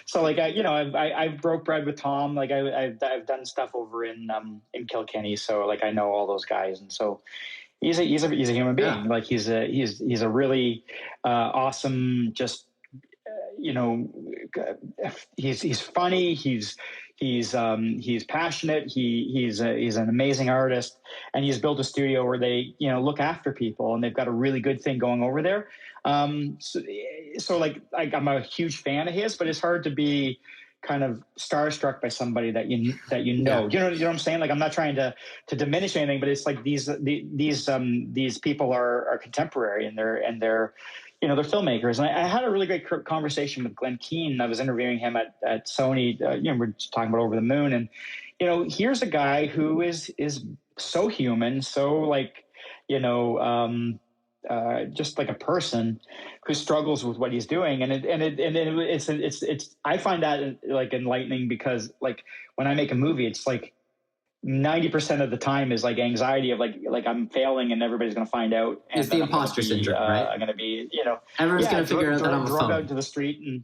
So like I've broke bread with Tom. Like I've done stuff over in Kilkenny, so like I know all those guys, and so he's a human being. Yeah. Like he's a really awesome, just you know, he's funny. He's passionate. He's an amazing artist, and he's built a studio where they, you know, look after people, and they've got a really good thing going over there. So like I'm a huge fan of his, but it's hard to be kind of starstruck by somebody that you know. Yeah. You know what I'm saying? Like I'm not trying to diminish anything, but it's like these people are contemporary, and they're you know, they're filmmakers. And I had a really great conversation with Glenn Keane. I was interviewing him at Sony. You know, we're just talking about Over the Moon, and you know, here's a guy who is so human, so like, you know, just like a person who struggles with what he's doing, and it's I find that like enlightening, because like when I make a movie, it's like 90% of the time is like anxiety of like I'm failing and everybody's going to find out. And it's the imposter syndrome, right? I'm going to be, you know, everyone's going to figure out that I'm drug out into the street,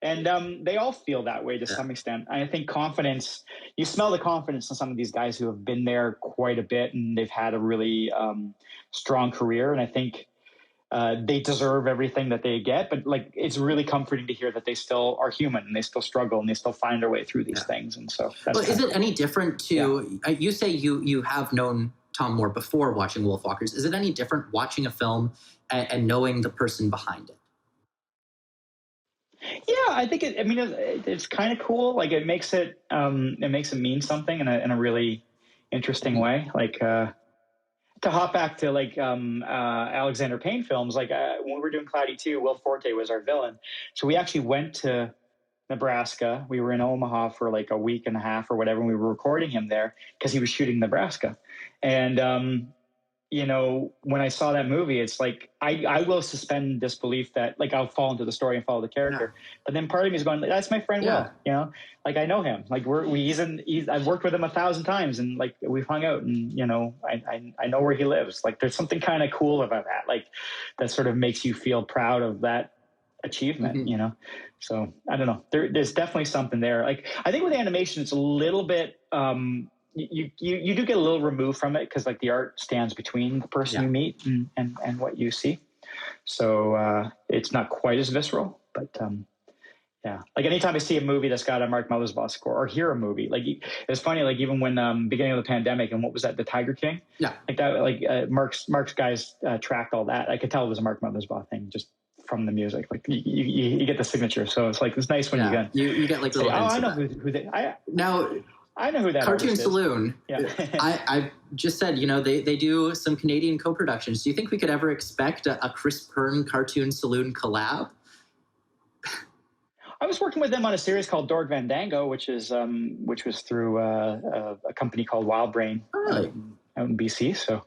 and they all feel that way to some extent. I think confidence, you smell the confidence in some of these guys who have been there quite a bit, and they've had a really strong career. And I think they deserve everything that they get, but like it's really comforting to hear that they still are human, and they still struggle, and they still find their way through these things. And so that's is it any different to you say you have known Tom Moore before watching Wolfwalkers? Is it any different watching a film and knowing the person behind it? Yeah, I think it's kind of cool. Like it makes it mean something in a really interesting way. Like to hop back to like Alexander Payne films, like when we were doing Cloudy 2, Will Forte was our villain. So we actually went to Nebraska. We were in Omaha for like a week and a half or whatever, and we were recording him there because he was shooting Nebraska. And when I saw that movie, it's like I will suspend disbelief that like I'll fall into the story and follow the character. Yeah. But then part of me is going, that's my friend Will. Like I know him. Like I've worked with him 1,000 times, and like we've hung out, and I know where he lives. Like there's something kind of cool about that. Like that sort of makes you feel proud of that achievement. Mm-hmm. So I don't know. There's definitely something there. Like I think with animation, it's a little bit. You do get a little removed from it because like the art stands between the person you meet and what you see. So it's not quite as visceral, but like anytime I see a movie that's got a Mark Mothersbaugh score or hear a movie, like it's funny, like even when beginning of the pandemic and what was that, The Tiger King? Yeah. Like that, like Mark's guys tracked all that. I could tell it was a Mark Mothersbaugh thing just from the music. Like you get the signature. So it's like, it's nice when you get like little hints. I know who they, I know who that Cartoon Saloon. Yeah. I just said, they do some Canadian co-productions. Do you think we could ever expect a Kris Pearn Cartoon Saloon collab? I was working with them on a series called Dorg Van Dango, which was through a company called Wild Brain out in BC. So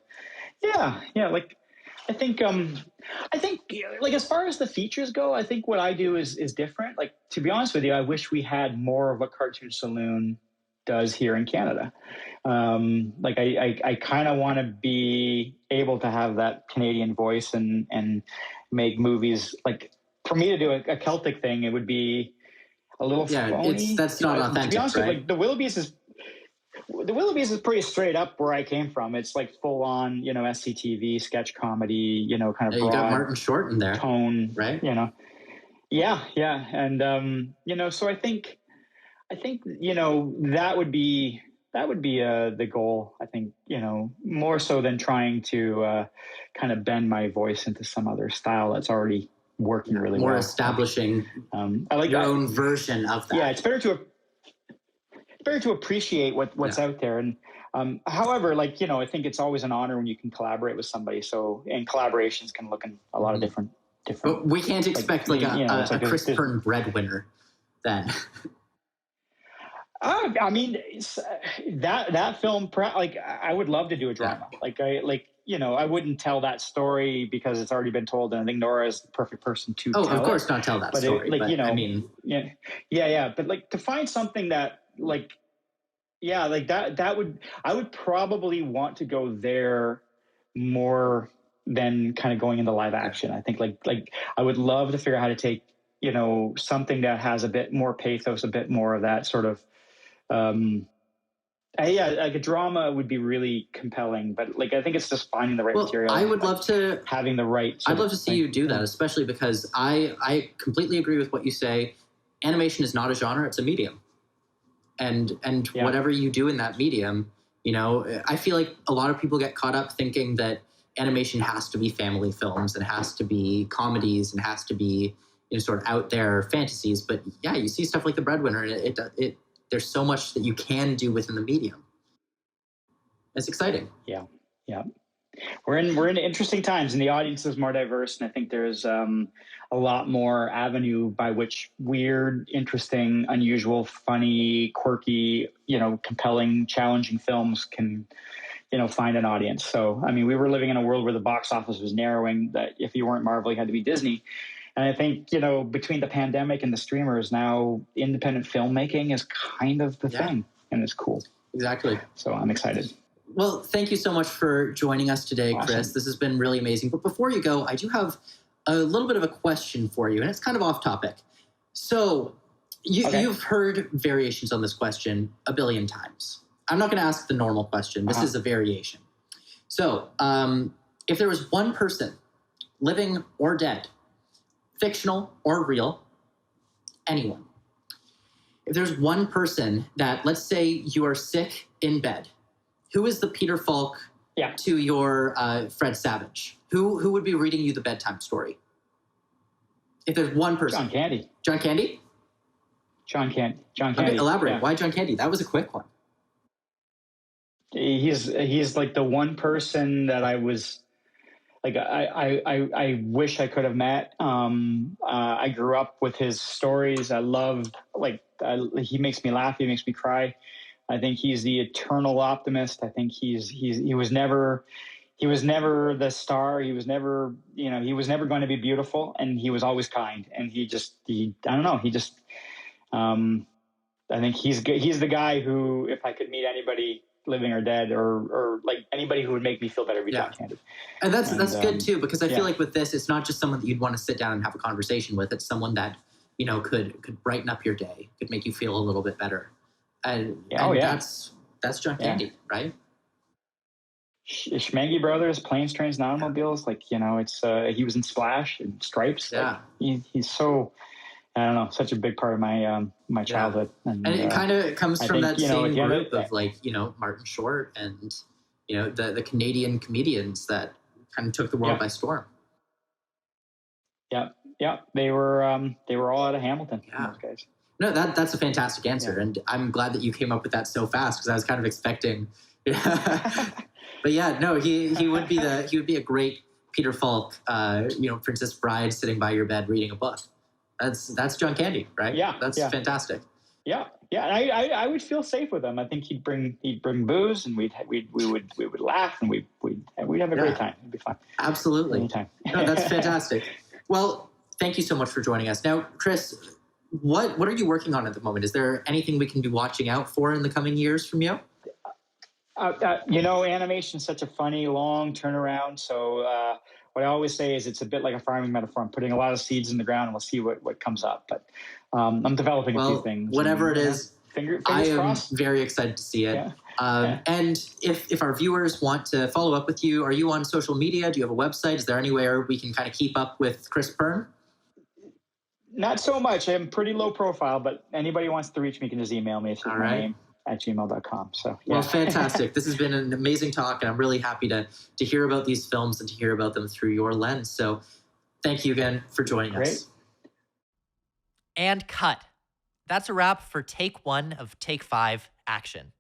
yeah. Like I think like as far as the features go, I think what I do is different. Like to be honest with you, I wish we had more of what Cartoon Saloon does here in Canada. Like I kind of want to be able to have that Canadian voice and make movies. Like for me to do a Celtic thing, it would be a little phony. That's not authentic. To be honest, right? Like the Willoughbys is pretty straight up where I came from. It's like full on, SCTV sketch comedy, kind of broad. You got Martin Short in there, tone, right? Yeah, and so I think that would be the goal. I think more so than trying to kind of bend my voice into some other style that's already working really well. More establishing I like your own version of that. Yeah, it's better to appreciate what's out there. And however, I think it's always an honor when you can collaborate with somebody. So, and collaborations can look in a lot of different. But we can't expect a Kris Pearn breadwinner then. I mean, that film, I would love to do a drama. I wouldn't tell that story because it's already been told, and I think Nora is the perfect person to tell it. Of course not tell that story. But to find something that I would probably want to go there more than kind of going into live action. I think I would love to figure out how to take, something that has a bit more pathos, a bit more of that sort of, like a drama would be really compelling, but I think it's just finding the right material. I would love to having the right. I'd love to see you do that, especially because I completely agree with what you say. Animation is not a genre; it's a medium, and whatever you do in that medium, I feel like a lot of people get caught up thinking that animation has to be family films and has to be comedies and has to be sort of out there fantasies. But yeah, you see stuff like The Breadwinner, and it there's so much that you can do within the medium. It's exciting. Yeah. We're in interesting times, and the audience is more diverse, and I think there's a lot more avenue by which weird, interesting, unusual, funny, quirky, compelling, challenging films can, find an audience. So, I mean, we were living in a world where the box office was narrowing, that if you weren't Marvel, you had to be Disney. And I think, between the pandemic and the streamers, now independent filmmaking is kind of the thing, and it's cool. Exactly. So I'm excited. Well, thank you so much for joining us today, awesome. Kris. This has been really amazing. But before you go, I do have a little bit of a question for you, and it's kind of off topic. So you've heard variations on this question a billion times. I'm not going to ask the normal question. This is a variation. So if there was one person, living or dead, fictional or real, anyone. If there's one person that, let's say you are sick in bed, who is the Peter Falk to your Fred Savage? Who would be reading you the bedtime story? If there's one person. John Candy. John Candy? John Candy. Okay, elaborate. Yeah. Why John Candy? That was a quick one. He's like the one person that I was like I wish I could have met. I grew up with his stories. I love he makes me laugh. He makes me cry. I think he's the eternal optimist. I think he was never the star. He was never going to be beautiful, and he was always kind. And I think he's the guy who, if I could meet anybody living or dead, or like anybody who would make me feel better, be John Candy. And that's good too, because I feel like with this, it's not just someone that you'd want to sit down and have a conversation with. It's someone that, could brighten up your day, could make you feel a little bit better. And that's John Candy, right? Schmangy Brothers, Planes, Trains, and Automobiles. It's he was in Splash and Stripes. Yeah, he's so, I don't know, such a big part of my childhood. And it kind of comes from that same group of Martin Short and the Canadian comedians that kind of took the world by storm. Yeah, they were all out of Hamilton. Yeah, those guys. No, that's a fantastic answer, and I'm glad that you came up with that so fast, because I was kind of expecting. But yeah, no, he would be a great Peter Falk, Princess Bride sitting by your bed reading a book. That's John Candy, right? Yeah, that's fantastic. Yeah. I would feel safe with him. I think he'd bring booze, and we would laugh, and we'd have a great time. It'd be fun. Absolutely. Anytime. No, that's fantastic. Well, thank you so much for joining us. Now, Kris, what are you working on at the moment? Is there anything we can be watching out for in the coming years from you? Animation is such a funny, long turnaround. So what I always say is it's a bit like a farming metaphor. I'm putting a lot of seeds in the ground, and we'll see what comes up. But I'm developing a few things. Whatever it is, fingers I am crossed. very excited to see it. Yeah. And if our viewers want to follow up with you, are you on social media? Do you have a website? Is there anywhere we can kind of keep up with Kris Pearn? Not so much. I'm pretty low profile, but anybody who wants to reach me can just email me. It's just my name @gmail.com. So, yeah. Well, fantastic. This has been an amazing talk, and I'm really happy to hear about these films and to hear about them through your lens. So thank you again for joining us. And cut. That's a wrap for take 1 of Take 5 Action.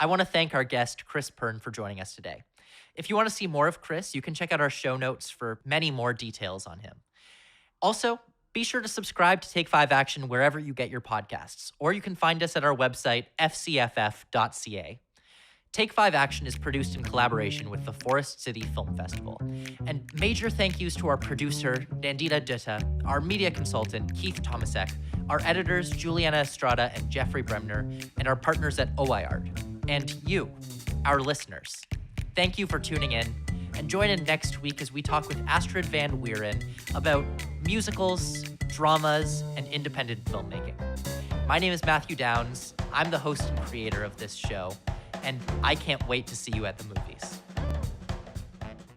I want to thank our guest, Kris Pearn, for joining us today. If you want to see more of Kris, you can check out our show notes for many more details on him. Also, be sure to subscribe to Take 5 Action wherever you get your podcasts, or you can find us at our website, fcff.ca. Take 5 Action is produced in collaboration with the Forest City Film Festival. And major thank yous to our producer, Nandita Dutta, our media consultant, Keith Tomasek, our editors, Juliana Estrada and Jeffrey Bremner, and our partners at OIART. And you, our listeners. Thank you for tuning in, and join in next week as we talk with Astrid Van Wieren about musicals, dramas, and independent filmmaking. My name is Matthew Downs. I'm the host and creator of this show, and I can't wait to see you at the movies.